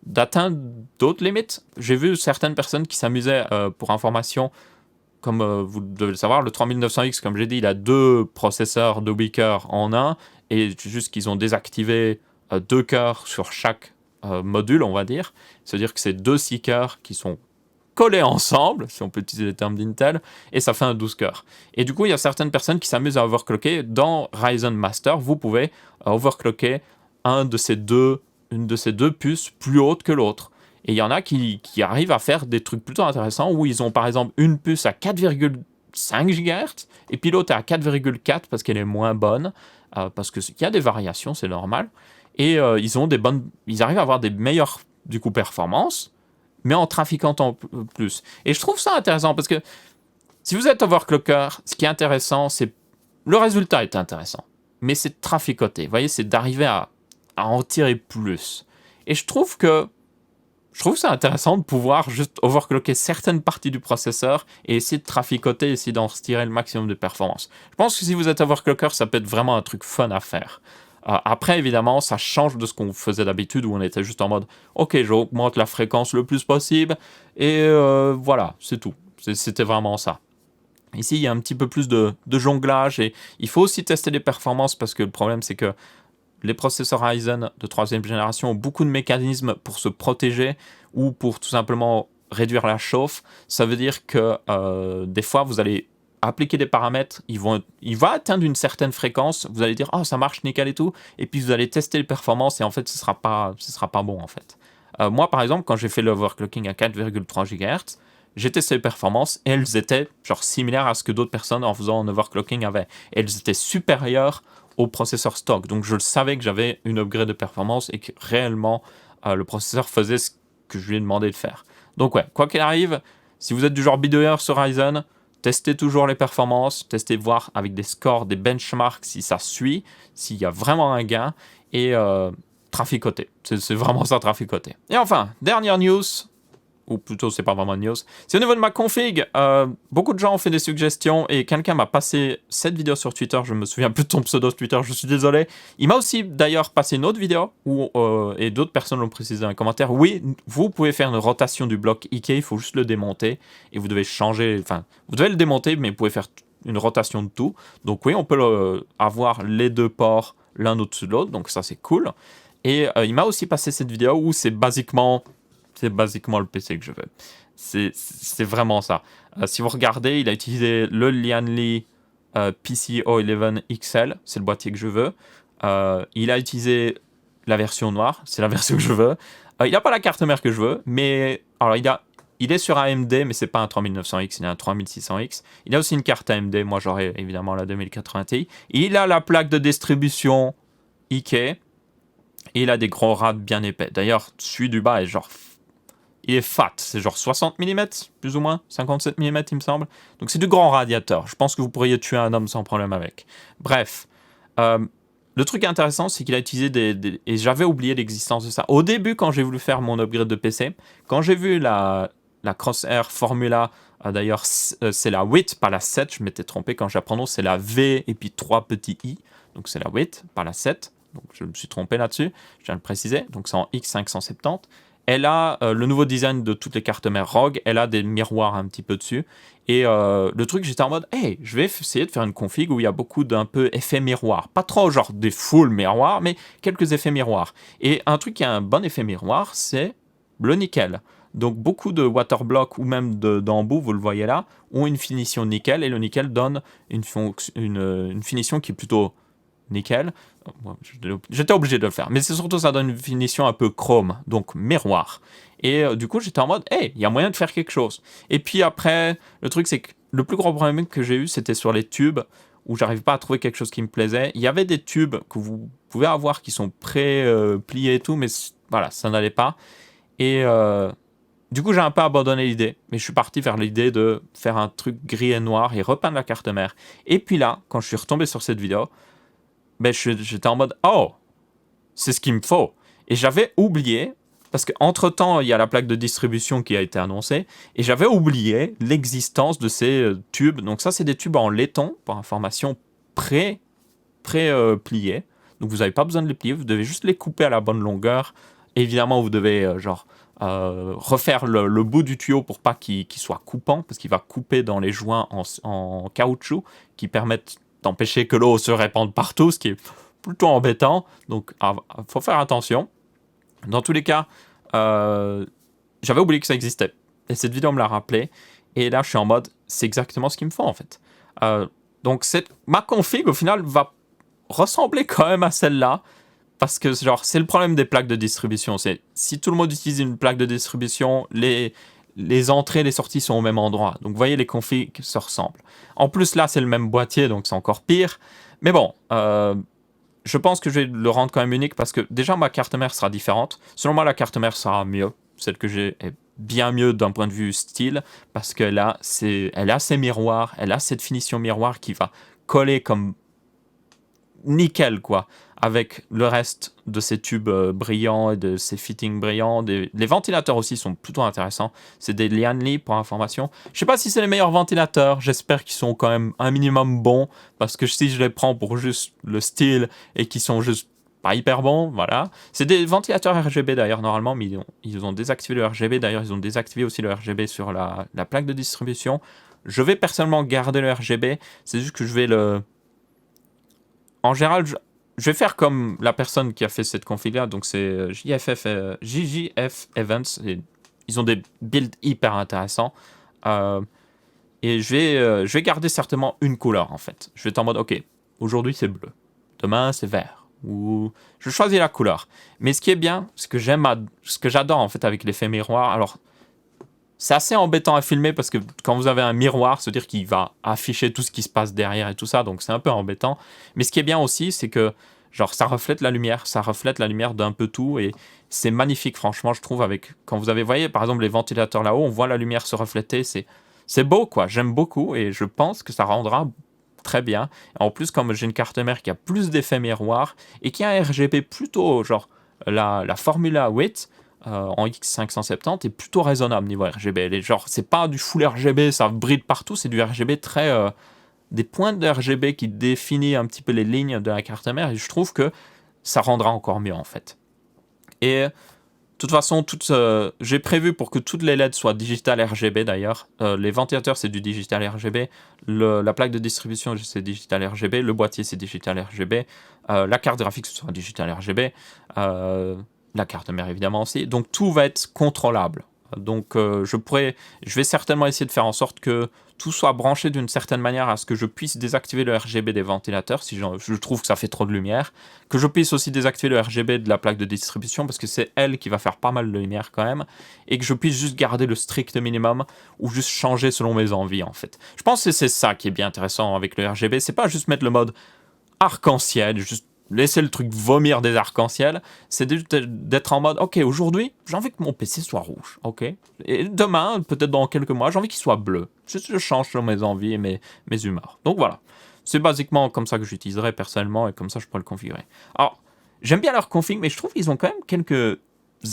d'atteindre d'autres limites. J'ai vu certaines personnes qui s'amusaient, pour information, comme vous devez le savoir, le 3900X, comme j'ai dit, il a 2 processeurs, 2 weakers en un, et c'est juste qu'ils ont désactivé 2 cœurs sur chaque module, on va dire. C'est-à-dire que c'est 2 6 cœurs qui sont collés ensemble, si on peut utiliser les termes d'Intel, et ça fait un 12 cœurs. Et du coup, il y a certaines personnes qui s'amusent à overclocker. Dans Ryzen Master, vous pouvez overclocker une de ces deux puces plus haute que l'autre. Et il y en a qui arrivent à faire des trucs plutôt intéressants, où ils ont par exemple une puce à 4,5 GHz, et puis l'autre à 4,4 parce qu'elle est moins bonne, parce qu'il y a des variations, c'est normal. Et ils arrivent à avoir des meilleures du coup performances, mais en trafiquant plus. Et je trouve ça intéressant, parce que si vous êtes overclocker, ce qui est intéressant, c'est... Le résultat est intéressant, mais c'est de traficoter. Vous voyez, c'est d'arriver à en tirer plus. Et je trouve ça intéressant de pouvoir juste overclocker certaines parties du processeur et essayer de traficoter, essayer d'en tirer le maximum de performance. Je pense que si vous êtes overclocker, ça peut être vraiment un truc fun à faire. Après, évidemment, ça change de ce qu'on faisait d'habitude, où on était juste en mode « Ok, j'augmente la fréquence le plus possible, et voilà, c'est tout. » C'était vraiment ça. Ici, il y a un petit peu plus de jonglage, et il faut aussi tester les performances, parce que le problème, c'est que les processeurs Ryzen de 3e génération ont beaucoup de mécanismes pour se protéger, ou pour tout simplement réduire la chauffe. Ça veut dire que des fois, vous allez appliquer des paramètres, il va atteindre une certaine fréquence, vous allez dire « Oh, ça marche nickel et tout », et puis vous allez tester les performances, et en fait, ce sera pas bon, en fait. Moi, par exemple, quand j'ai fait l'overclocking à 4,3 GHz, j'ai testé les performances, et elles étaient genre similaires à ce que d'autres personnes en faisant un overclocking avaient. Et elles étaient supérieures au processeur stock. Donc je le savais que j'avais une upgrade de performance, et que réellement, le processeur faisait ce que je lui ai demandé de faire. Donc ouais, quoi qu'il arrive, si vous êtes du genre bidouilleur sur Ryzen, testez toujours les performances, testez voir avec des scores, des benchmarks, si ça suit, s'il y a vraiment un gain, et traficoter. C'est vraiment ça, traficoter. Et enfin, dernière news, ou plutôt c'est pas vraiment une news, c'est au niveau de ma config. Beaucoup de gens ont fait des suggestions, et quelqu'un m'a passé cette vidéo sur Twitter, je me souviens plus de ton pseudo sur Twitter, je suis désolé. Il m'a aussi d'ailleurs passé une autre vidéo, et d'autres personnes l'ont précisé dans les commentaires. Oui, vous pouvez faire une rotation du bloc IK, il faut juste le démonter, et vous devez vous devez le démonter, mais vous pouvez faire une rotation de tout. Donc oui, on peut avoir les 2 ports l'un au-dessus de l'autre, donc ça c'est cool. Et il m'a aussi passé cette vidéo où c'est basiquement le PC que je veux. C'est vraiment ça. Si vous regardez, il a utilisé le Lianli PCO11 XL, c'est le boîtier que je veux. Il a utilisé la version noire, c'est la version que je veux. Il n'a pas la carte mère que je veux, mais alors il est sur AMD, mais c'est pas un 3900X, il a un 3600X. Il a aussi une carte AMD, moi j'aurais évidemment la 2080 Ti. Il a la plaque de distribution IK, et il a des gros rats bien épais. D'ailleurs, celui du bas est genre... Il est fat, c'est genre 60 mm, plus ou moins, 57 mm il me semble. Donc c'est du grand radiateur. Je pense que vous pourriez tuer un homme sans problème avec. Bref, le truc intéressant, c'est qu'il a utilisé et j'avais oublié l'existence de ça. Au début, quand j'ai voulu faire mon upgrade de PC, quand j'ai vu la Crosshair Formula, d'ailleurs c'est la 8, pas la 7, je m'étais trompé quand je la prononce, c'est la V et puis 3 petits i, donc c'est la 8, pas la 7. Donc je me suis trompé là-dessus, je viens de le préciser, donc c'est en X570. Elle a le nouveau design de toutes les cartes mères ROG, elle a des miroirs un petit peu dessus. Et le truc, j'étais en mode, hey, je vais essayer de faire une config où il y a beaucoup d'un peu effets miroirs. Pas trop genre des full miroirs, mais quelques effets miroirs. Et un truc qui a un bon effet miroir, c'est le nickel. Donc beaucoup de waterblock ou même d'embout, vous le voyez là, ont une finition nickel, et le nickel donne une finition qui est plutôt nickel. J'étais obligé de le faire, mais c'est surtout ça donne une finition un peu chrome, donc miroir. Et du coup j'étais en mode hey, il y a moyen de faire quelque chose. Et puis après, le truc c'est que le plus gros problème que j'ai eu, c'était sur les tubes, où j'arrive pas à trouver quelque chose qui me plaisait. Il y avait des tubes que vous pouvez avoir qui sont pré-pliés et tout, mais voilà, ça n'allait pas. Et du coup, j'ai un peu abandonné l'idée, mais je suis parti vers l'idée de faire un truc gris et noir et repeindre la carte mère. Et puis là, quand je suis retombé sur cette vidéo, ben j'étais en mode « Oh, c'est ce qu'il me faut !» Et j'avais oublié, parce qu'entre-temps, il y a la plaque de distribution qui a été annoncée, et j'avais oublié l'existence de ces tubes. Donc ça, c'est des tubes en laiton, pour information, pré-pliés. Donc vous n'avez pas besoin de les plier, vous devez juste les couper à la bonne longueur. Évidemment, vous devez refaire le bout du tuyau pour pas qu'il soit coupant, parce qu'il va couper dans les joints en caoutchouc qui permettent d'empêcher que l'eau se répande partout, ce qui est plutôt embêtant. Donc, faut faire attention. Dans tous les cas, j'avais oublié que ça existait. Et cette vidéo me l'a rappelé. Et là, je suis en mode, c'est exactement ce qu'il me faut, en fait. Donc, ma config, au final, va ressembler quand même à celle-là. Parce que c'est le problème des plaques de distribution. C'est si tout le monde utilise une plaque de distribution, les entrées et les sorties sont au même endroit. Donc vous voyez, les configs se ressemblent. En plus là, c'est le même boîtier, donc c'est encore pire. Mais bon, je pense que je vais le rendre quand même unique parce que déjà ma carte mère sera différente. Selon moi, la carte mère sera mieux. Celle que j'ai est bien mieux d'un point de vue style parce qu'elle a ses miroirs, elle a cette finition miroir qui va coller comme nickel, quoi, avec le reste de ces tubes brillants et de ces fittings brillants. Les ventilateurs aussi sont plutôt intéressants. C'est des Lianli pour information. Je sais pas si c'est les meilleurs ventilateurs. J'espère qu'ils sont quand même un minimum bons parce que si je les prends pour juste le style et qu'ils sont juste pas hyper bons, voilà. C'est des ventilateurs RGB d'ailleurs normalement, mais ils ont désactivé le RGB. D'ailleurs, ils ont désactivé aussi le RGB sur la plaque de distribution. Je vais personnellement garder le RGB. C'est juste que je vais le... En général, je vais faire comme la personne qui a fait cette config-là. Donc, c'est JJF Events. Ils ont des builds hyper intéressants. Et je vais garder certainement une couleur, en fait. Je vais être en mode, OK, aujourd'hui, c'est bleu. Demain, c'est vert. Ou je choisis la couleur. Mais ce qui est bien, ce que j'adore, en fait, avec l'effet miroir... Alors, c'est assez embêtant à filmer parce que quand vous avez un miroir, c'est-à-dire qu'il va afficher tout ce qui se passe derrière et tout ça, donc c'est un peu embêtant. Mais ce qui est bien aussi, c'est que ça reflète la lumière d'un peu tout et c'est magnifique, franchement, je trouve, quand vous voyez par exemple les ventilateurs là-haut, on voit la lumière se refléter, c'est beau, quoi, j'aime beaucoup et je pense que ça rendra très bien. En plus, comme j'ai une carte mère qui a plus d'effets miroirs et qui a un RGB plutôt, la Formula 8, en X570 est plutôt raisonnable niveau RGB. C'est pas du full RGB, ça brille partout, c'est du RGB très... des pointes de RGB qui définissent un petit peu les lignes de la carte mère, et je trouve que ça rendra encore mieux, en fait. Et de toute façon, j'ai prévu pour que toutes les LED soient digital RGB, d'ailleurs. Les ventilateurs, c'est du digital RGB. La plaque de distribution, c'est digital RGB. Le boîtier, c'est digital RGB. La carte graphique, ce sera digital RGB. La carte mère évidemment aussi, donc tout va être contrôlable. Donc je vais certainement essayer de faire en sorte que tout soit branché d'une certaine manière à ce que je puisse désactiver le RGB des ventilateurs si je trouve que ça fait trop de lumière, que je puisse aussi désactiver le RGB de la plaque de distribution parce que c'est elle qui va faire pas mal de lumière quand même, et que je puisse juste garder le strict minimum ou juste changer selon mes envies, en fait. Je pense que c'est ça qui est bien intéressant avec le RGB, c'est pas juste mettre le mode arc-en-ciel, juste laisser le truc vomir des arcs-en-ciel, c'est d'être en mode, ok, aujourd'hui, j'ai envie que mon PC soit rouge, ok, et demain, peut-être dans quelques mois, j'ai envie qu'il soit bleu. Je change sur mes envies et mes humeurs. Donc voilà, c'est basiquement comme ça que j'utiliserai personnellement, et comme ça, je peux le configurer. Alors, j'aime bien leur config, mais je trouve qu'ils ont quand même quelques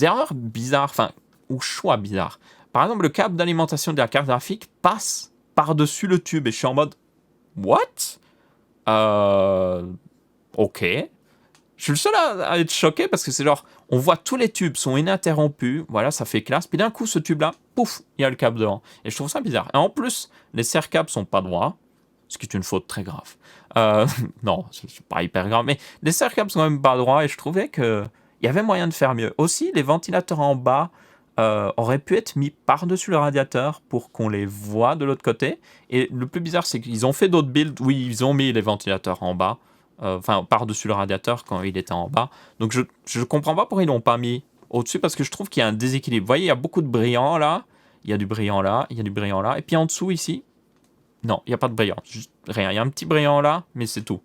erreurs bizarres, ou choix bizarres. Par exemple, le câble d'alimentation de la carte graphique passe par-dessus le tube, et je suis en mode, what? Ok. Je suis le seul à être choqué parce que c'est on voit tous les tubes sont ininterrompus, voilà, ça fait classe, puis d'un coup, ce tube-là, pouf, il y a le câble devant. Et je trouve ça bizarre. Et en plus, les serre-câbles sont pas droits, ce qui est une faute très grave. Non, c'est pas hyper grave, mais les serre-câbles sont quand même pas droits et je trouvais qu'il y avait moyen de faire mieux. Aussi, les ventilateurs en bas auraient pu être mis par-dessus le radiateur pour qu'on les voit de l'autre côté. Et le plus bizarre, c'est qu'ils ont fait d'autres builds où ils ont mis les ventilateurs en bas, par-dessus le radiateur quand il était en bas. Donc je comprends pas pourquoi ils l'ont pas mis au-dessus, parce que je trouve qu'il y a un déséquilibre. Vous voyez, il y a beaucoup de brillant là, il y a du brillant là, il y a du brillant là, et puis en dessous ici, Non, il n'y a pas de brillant. Juste rien. Il y a un petit brillant là, mais c'est tout.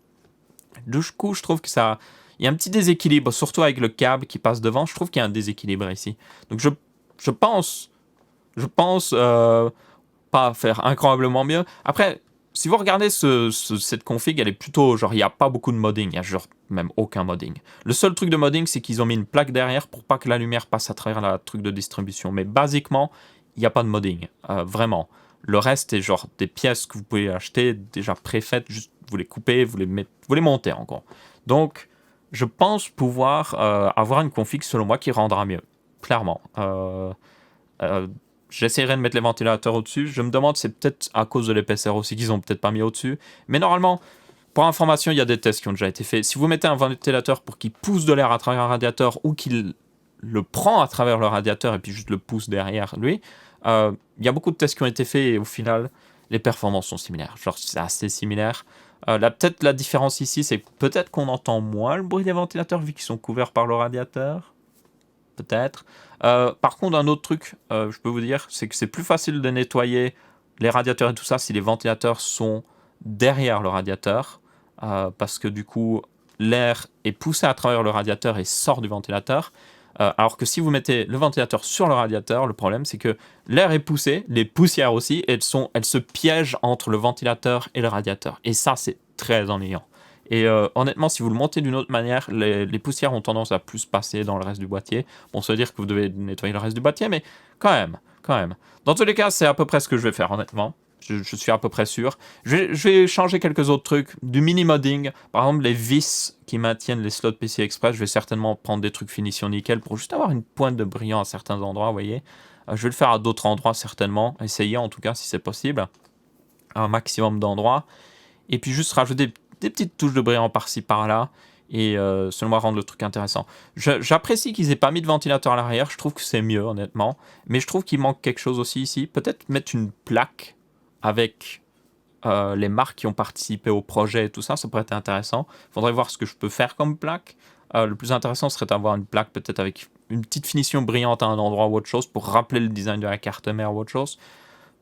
Du coup, je trouve que ça... Il y a un petit déséquilibre, surtout avec le câble qui passe devant. Je trouve qu'il y a un déséquilibre ici. Donc je pense... Je pense pas faire incroyablement mieux. Après, si vous regardez cette config, elle est plutôt... Genre, il n'y a pas beaucoup de modding. Il n'y a genre même aucun modding. Le seul truc de modding, c'est qu'ils ont mis une plaque derrière pour pas que la lumière passe à travers la truc de distribution. Mais basiquement, il n'y a pas de modding. Vraiment. Le reste est genre des pièces que vous pouvez acheter déjà préfaites. Juste, vous les coupez, vous les montez en gros. Donc, je pense pouvoir avoir une config, selon moi, qui rendra mieux. Clairement. Euh, J'essaierai de mettre les ventilateurs au-dessus. Je me demande, c'est peut-être à cause de l'épaisseur aussi qu'ils ont peut-être pas mis au-dessus. Mais normalement, pour information, il y a des tests qui ont déjà été faits. Si vous mettez un ventilateur pour qu'il pousse de l'air à travers un radiateur ou qu'il le prend à travers le radiateur et puis juste le pousse derrière lui, il y a beaucoup de tests qui ont été faits et au final, les performances sont similaires. Genre, c'est assez similaire. Peut-être la différence ici, c'est peut-être qu'on entend moins le bruit des ventilateurs vu qu'ils sont couverts par le radiateur. Peut-être. Par contre, un autre truc, je peux vous dire, c'est que c'est plus facile de nettoyer les radiateurs et tout ça si les ventilateurs sont derrière le radiateur, parce que du coup, l'air est poussé à travers le radiateur et sort du ventilateur. Alors que si vous mettez le ventilateur sur le radiateur, le problème c'est que l'air est poussé, les poussières aussi, elles se piègent entre le ventilateur et le radiateur. Et ça, c'est très ennuyant. Et honnêtement, si vous le montez d'une autre manière, les poussières ont tendance à plus passer dans le reste du boîtier. Bon, ça veut dire que vous devez nettoyer le reste du boîtier, mais quand même. Dans tous les cas, c'est à peu près ce que je vais faire, honnêtement. Je suis à peu près sûr. Je vais changer quelques autres trucs. Du mini-modding. Par exemple, les vis qui maintiennent les slots PCI Express. Je vais certainement prendre des trucs finition nickel pour juste avoir une pointe de brillant à certains endroits, vous voyez. Je vais le faire à d'autres endroits, certainement. Essayer, en tout cas, si c'est possible. Un maximum d'endroits. Et puis juste rajouter des petites touches de brillant par-ci, par-là. Et selon moi, rendre le truc intéressant. J'apprécie qu'ils aient pas mis de ventilateur à l'arrière. Je trouve que c'est mieux, honnêtement. Mais je trouve qu'il manque quelque chose aussi ici. Peut-être mettre une plaque avec les marques qui ont participé au projet et tout ça. Ça pourrait être intéressant. Il faudrait voir ce que je peux faire comme plaque. Le plus intéressant serait d'avoir une plaque peut-être avec une petite finition brillante à un endroit ou autre chose pour rappeler le design de la carte mère ou autre chose.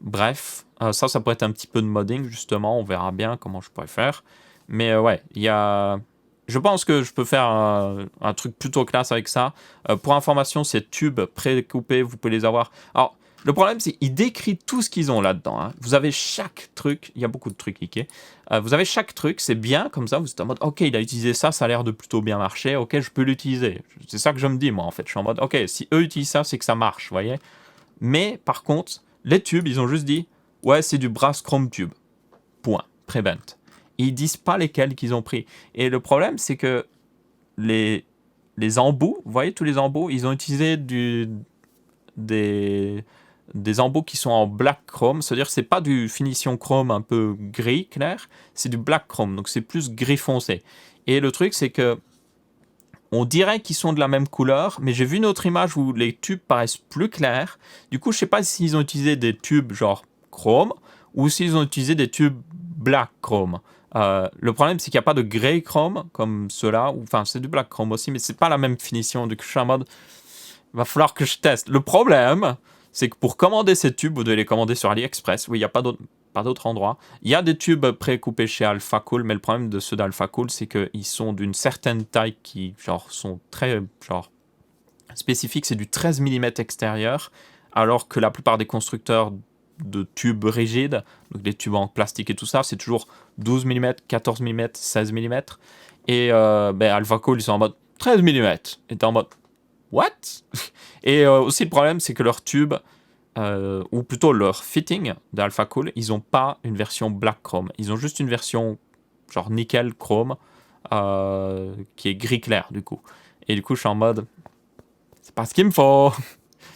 Bref, ça pourrait être un petit peu de modding, justement. On verra bien comment je pourrais faire. Mais ouais, il y a... Je pense que je peux faire un truc plutôt classe avec ça. Pour information, ces tubes précoupés, vous pouvez les avoir. Alors, le problème, c'est qu'ils décrivent tout ce qu'ils ont là-dedans. Hein. Vous avez chaque truc. Il y a beaucoup de trucs Ikea. Vous avez chaque truc, c'est bien comme ça. Vous êtes en mode, ok, il a utilisé ça, ça a l'air de plutôt bien marcher. Ok, je peux l'utiliser. C'est ça que je me dis, moi, en fait. Je suis en mode, ok, si eux utilisent ça, c'est que ça marche, vous voyez. Mais, par contre, les tubes, ils ont juste dit, ouais, c'est du brass chrome tube. Point. Prevent. Ils disent pas lesquels qu'ils ont pris. Et le problème, c'est que les embouts, vous voyez tous les embouts, ils ont utilisé des embouts qui sont en black chrome. C'est-à-dire que c'est pas du finition chrome un peu gris clair, c'est du black chrome. Donc c'est plus gris foncé. Et le truc, c'est que on dirait qu'ils sont de la même couleur, mais j'ai vu une autre image où les tubes paraissent plus clairs. Du coup, je sais pas s'ils ont utilisé des tubes genre chrome ou s'ils ont utilisé des tubes black chrome. Le problème, c'est qu'il n'y a pas de grey chrome comme ceux-là. Enfin, c'est du black chrome aussi, mais c'est pas la même finition. Du coup, je suis en mode, il va falloir que je teste. Le problème, c'est que pour commander ces tubes, vous devez les commander sur AliExpress. Oui, il n'y a pas d'autre endroit. Il y a des tubes précoupés chez AlphaCool, mais le problème de ceux d'AlphaCool, c'est qu'ils sont d'une certaine taille qui, genre, sont très, genre, spécifiques. C'est du 13 mm extérieur, alors que la plupart des constructeurs de tubes rigides, donc des tubes en plastique et tout ça, c'est toujours 12 mm, 14 mm, 16 mm. Et AlphaCool, ils sont en mode 13 mm. Et t'es en mode what? Et aussi le problème, c'est que leurs tubes, ou plutôt leur fitting d'AlphaCool, ils n'ont pas une version black chrome. Ils ont juste une version genre nickel chrome, qui est gris clair du coup. Et du coup, je suis en mode, c'est pas ce qu'il me faut.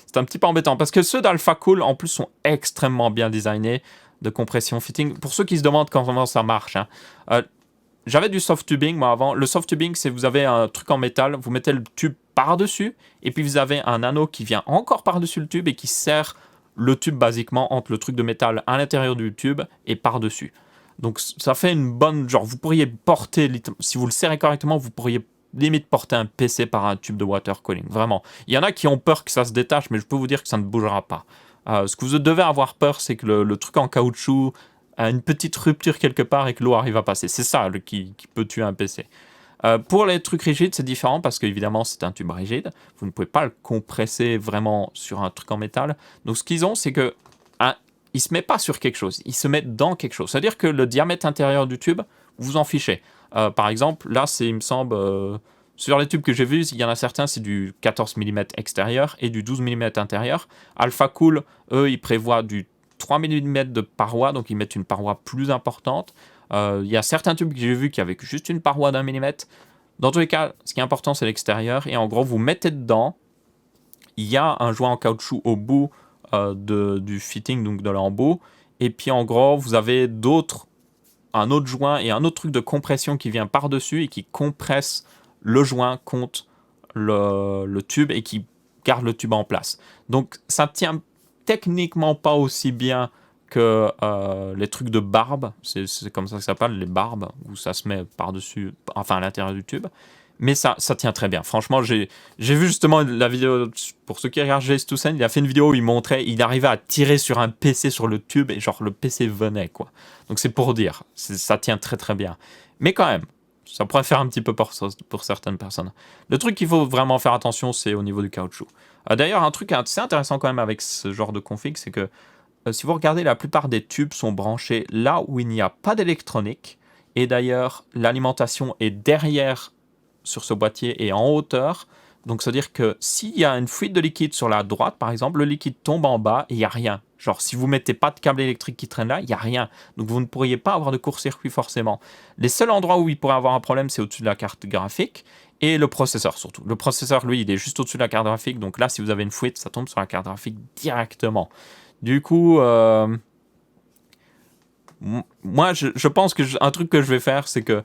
C'est un petit peu embêtant parce que ceux d'AlphaCool en plus sont extrêmement bien designés de compression fitting. Pour ceux qui se demandent comment ça marche, hein, j'avais du soft tubing moi avant. Le soft tubing, c'est vous avez un truc en métal, vous mettez le tube par-dessus et puis vous avez un anneau qui vient encore par-dessus le tube et qui serre le tube basiquement entre le truc de métal à l'intérieur du tube et par-dessus. Donc ça fait une bonne... Genre vous pourriez porter... Si vous le serrez correctement, vous pourriez limite porter un PC par un tube de water cooling, vraiment. Il y en a qui ont peur que ça se détache, mais je peux vous dire que ça ne bougera pas. Ce que vous devez avoir peur, c'est que le truc en caoutchouc à une petite rupture quelque part et que l'eau arrive à passer. C'est ça qui peut tuer un PC. Pour les trucs rigides, c'est différent parce qu'évidemment, c'est un tube rigide. Vous ne pouvez pas le compresser vraiment sur un truc en métal. Donc, ce qu'ils ont, c'est que il ne se met pas sur quelque chose, il se met dans quelque chose. C'est-à-dire que le diamètre intérieur du tube, vous en fichez. Par exemple, là, il me semble, sur les tubes que j'ai vus, il y en a certains, c'est du 14 mm extérieur et du 12 mm intérieur. Alpha Cool, eux, ils prévoient du 3 mm de paroi, donc ils mettent une paroi plus importante. Il y a certains tubes que j'ai vus qui avaient juste une paroi d'1 mm. Dans tous les cas, ce qui est important, c'est l'extérieur. Et en gros, vous mettez dedans, il y a un joint en caoutchouc au bout du fitting, donc de l'embout. Et puis en gros, vous avez un autre joint et un autre truc de compression qui vient par-dessus et qui compresse le joint contre le tube et qui garde le tube en place. Donc ça tient techniquement pas aussi bien que les trucs de barbe, c'est comme ça que ça s'appelle, les barbes, où ça se met par-dessus, enfin à l'intérieur du tube. Mais ça tient très bien. Franchement, j'ai vu justement la vidéo, pour ceux qui regardent Jace Toussaint, il a fait une vidéo où il montrait, il arrivait à tirer sur un PC sur le tube et genre le PC venait, quoi. Donc c'est pour dire, ça tient très très bien. Mais quand même, ça pourrait faire un petit peu pour certaines personnes. Le truc qu'il faut vraiment faire attention, c'est au niveau du caoutchouc. D'ailleurs, un truc assez intéressant quand même avec ce genre de config, c'est que si vous regardez, la plupart des tubes sont branchés là où il n'y a pas d'électronique. Et d'ailleurs, l'alimentation est derrière sur ce boîtier et en hauteur. Donc, c'est-à-dire que s'il y a une fuite de liquide sur la droite, par exemple, le liquide tombe en bas et il n'y a rien. Genre, si vous ne mettez pas de câble électrique qui traîne là, il n'y a rien. Donc, vous ne pourriez pas avoir de court-circuit forcément. Les seuls endroits où il pourrait avoir un problème, c'est au-dessus de la carte graphique et le processeur surtout. Le processeur, lui, il est juste au-dessus de la carte graphique. Donc là, si vous avez une fuite, ça tombe sur la carte graphique directement. Du coup, moi, je pense que un truc que je vais faire, c'est que,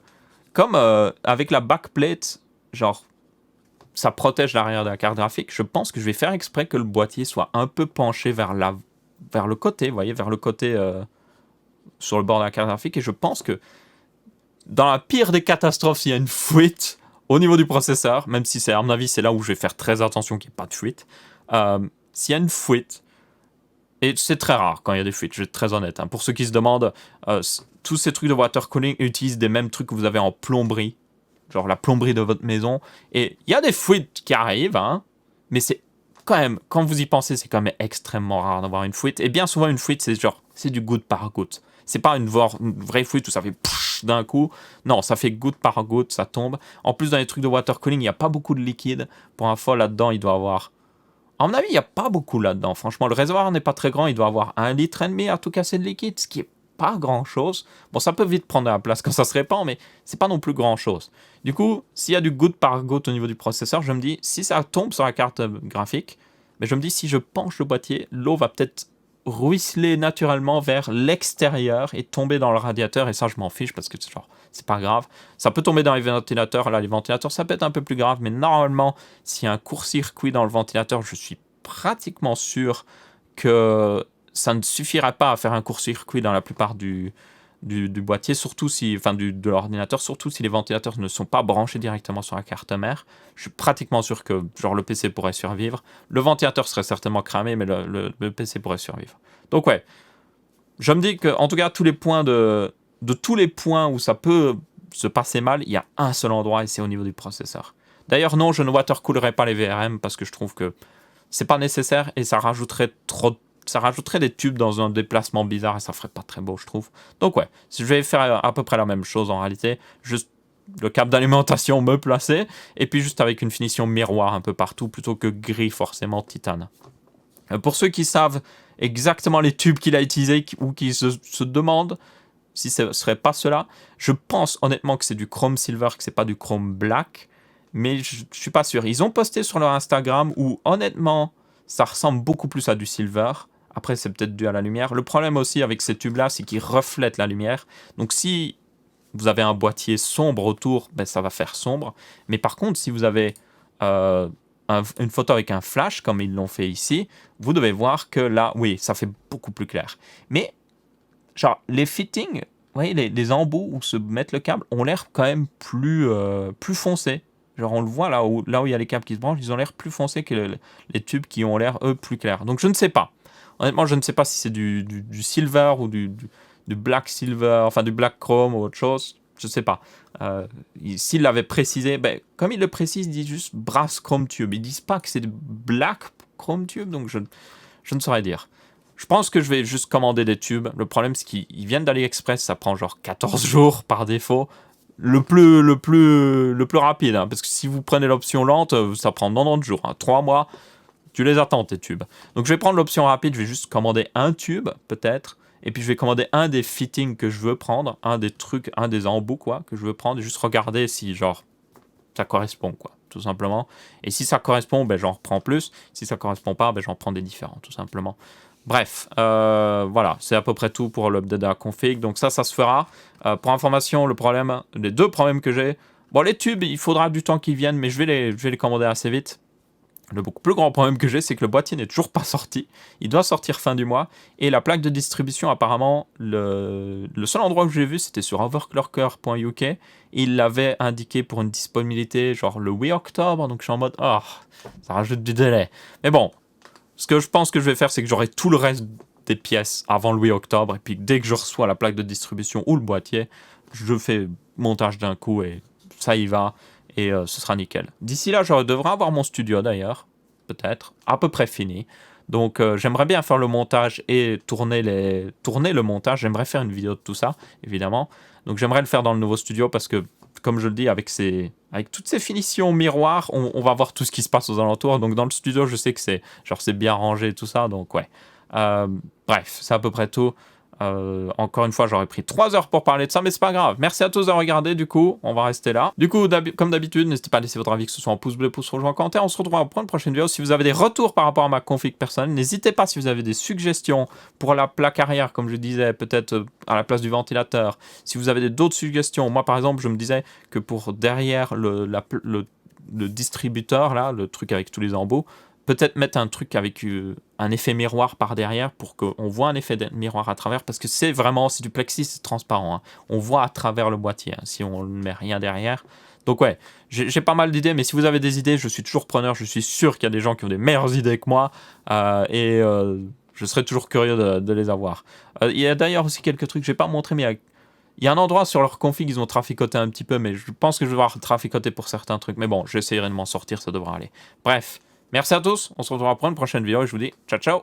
comme avec la backplate, genre, ça protège l'arrière de la carte graphique, je pense que je vais faire exprès que le boîtier soit un peu penché vers le côté, vous voyez, vers le côté sur le bord de la carte graphique. Et je pense que, dans la pire des catastrophes, s'il y a une fuite au niveau du processeur, même si à mon avis, c'est là où je vais faire très attention qu'il n'y ait pas de fuite, s'il y a une fuite, et c'est très rare quand il y a des fuites, je vais être très honnête. Pour ceux qui se demandent, tous ces trucs de water cooling utilisent des mêmes trucs que vous avez en plomberie, genre la plomberie de votre maison. Et il y a des fuites qui arrivent, mais c'est quand même, quand vous y pensez, c'est quand même extrêmement rare d'avoir une fuite. Et bien souvent, une fuite, c'est du goutte par goutte. C'est pas une vraie fuite où ça fait pfff d'un coup. Non, ça fait goutte par goutte, ça tombe. En plus, dans les trucs de water cooling, il n'y a pas beaucoup de liquide. Pour info, là-dedans, il doit avoir... À mon avis, il n'y a pas beaucoup là-dedans. Franchement, le réservoir n'est pas très grand. Il doit avoir 1,5 litre à tout casser de liquide, ce qui est pas grand-chose. Bon, ça peut vite prendre de la place quand ça se répand, mais c'est pas non plus grand-chose. Du coup, s'il y a du goutte par goutte au niveau du processeur, je me dis, si ça tombe sur la carte graphique, mais je me dis, si je penche le boîtier, l'eau va peut-être ruisseler naturellement vers l'extérieur et tomber dans le radiateur. Et ça, je m'en fiche parce que c'est pas grave. Ça peut tomber dans les ventilateurs. Là, les ventilateurs, ça peut être un peu plus grave. Mais normalement, s'il y a un court-circuit dans le ventilateur, je suis pratiquement sûr que ça ne suffira pas à faire un court-circuit dans la plupart du boîtier, surtout de l'ordinateur, surtout si les ventilateurs ne sont pas branchés directement sur la carte mère. Je suis pratiquement sûr que le PC pourrait survivre. Le ventilateur serait certainement cramé, mais le PC pourrait survivre. Donc ouais, je me dis que, en tout cas, tous les points de tous les points où ça peut se passer mal, il y a un seul endroit et c'est au niveau du processeur. D'ailleurs, non, je ne watercoolerai pas les VRM parce que je trouve que c'est pas nécessaire et ça rajouterait des tubes dans un déplacement bizarre et ça ferait pas très beau, je trouve. Donc ouais, je vais faire à peu près la même chose en réalité. Juste le câble d'alimentation me placer et puis juste avec une finition miroir un peu partout plutôt que gris forcément titane. Pour ceux qui savent exactement les tubes qu'il a utilisés ou qui se demandent si ce serait pas cela, je pense honnêtement que c'est du chrome silver, que c'est pas du chrome black, mais je suis pas sûr. Ils ont posté sur leur Instagram où honnêtement ça ressemble beaucoup plus à du silver. Après, c'est peut-être dû à la lumière. Le problème aussi avec ces tubes-là, c'est qu'ils reflètent la lumière. Donc, si vous avez un boîtier sombre autour, ça va faire sombre. Mais par contre, si vous avez une photo avec un flash, comme ils l'ont fait ici, vous devez voir que là, oui, ça fait beaucoup plus clair. Mais, les fittings, vous voyez, les embouts où se met le câble, ont l'air quand même plus foncés. On le voit là où il y a les câbles qui se branchent, ils ont l'air plus foncés que les tubes qui ont l'air, eux, plus clairs. Donc, je ne sais pas. Honnêtement, je ne sais pas si c'est du silver ou du black silver, enfin du black chrome ou autre chose, je sais pas. S'il l'avait précisé, ben, comme il le précise, ils disent juste brass chrome tube. Ils disent pas que c'est du black chrome tube, donc je ne saurais dire. Je pense que je vais juste commander des tubes. Le problème, c'est qu'ils viennent d'AliExpress, ça prend genre 14 jours par défaut. Le plus rapide, hein, parce que si vous prenez l'option lente, ça prend 90 jours, hein, 3 mois, tu les attends tes tubes. Donc je vais prendre l'option rapide, je vais juste commander un tube, peut-être, et puis je vais commander un des fittings que je veux prendre, un des trucs, un des embouts, quoi, que je veux prendre, et juste regarder si, genre, ça correspond, quoi, tout simplement. Et si ça correspond, ben j'en reprends plus. Si ça correspond pas, ben j'en prends des différents, tout simplement. Bref, voilà, c'est à peu près tout pour l'update de la config. Donc ça se fera. Pour information, les deux problèmes que j'ai, bon, les tubes, il faudra du temps qu'ils viennent, mais je vais les commander assez vite. Le beaucoup plus grand problème que j'ai, c'est que le boîtier n'est toujours pas sorti. Il doit sortir fin du mois. Et la plaque de distribution, apparemment, le seul endroit où j'ai vu, c'était sur overclocker.uk. Il l'avait indiqué pour une disponibilité genre le 8 octobre. Donc je suis en mode, oh, ça rajoute du délai. Mais bon, ce que je pense que je vais faire, c'est que j'aurai tout le reste des pièces avant le 8 octobre. Et puis dès que je reçois la plaque de distribution ou le boîtier, je fais montage d'un coup et ça y va. Et ce sera nickel. D'ici là, je devrais avoir mon studio d'ailleurs, peut-être, à peu près fini. Donc j'aimerais bien faire le montage et tourner le montage. J'aimerais faire une vidéo de tout ça, évidemment. Donc j'aimerais le faire dans le nouveau studio parce que, comme je le dis, avec toutes ces finitions miroirs, on va voir tout ce qui se passe aux alentours. Donc dans le studio, je sais que c'est bien rangé et tout ça. Donc ouais. Bref, c'est à peu près tout. Encore une fois, j'aurais pris 3 heures pour parler de ça, mais c'est pas grave. Merci à tous de regarder, du coup, on va rester là. Du coup, comme d'habitude, n'hésitez pas à laisser votre avis, que ce soit en pouce bleu, pouce rouge ou en commentaire. On se retrouvera pour une prochaine vidéo. Si vous avez des retours par rapport à ma config personnelle, n'hésitez pas si vous avez des suggestions pour la plaque arrière, comme je disais, peut-être à la place du ventilateur. Si vous avez d'autres suggestions, moi par exemple, je me disais que pour derrière le distributeur, là, le truc avec tous les embouts, peut-être mettre un truc avec un effet miroir par derrière pour qu'on voit un effet miroir à travers, parce que c'est du plexi, c'est transparent, hein. On voit à travers le boîtier, hein, si on ne met rien derrière. Donc ouais, j'ai pas mal d'idées, mais si vous avez des idées, je suis toujours preneur. Je suis sûr qu'il y a des gens qui ont des meilleures idées que moi, et je serai toujours curieux de les avoir. Il y a d'ailleurs aussi quelques trucs, je vais pas montrer, mais il y a un endroit sur leur config, ils ont traficoté un petit peu, mais je pense que je vais devoir traficoter pour certains trucs. Mais bon, j'essaierai de m'en sortir, ça devra aller. Bref. Merci à tous, on se retrouvera pour une prochaine vidéo et je vous dis ciao ciao.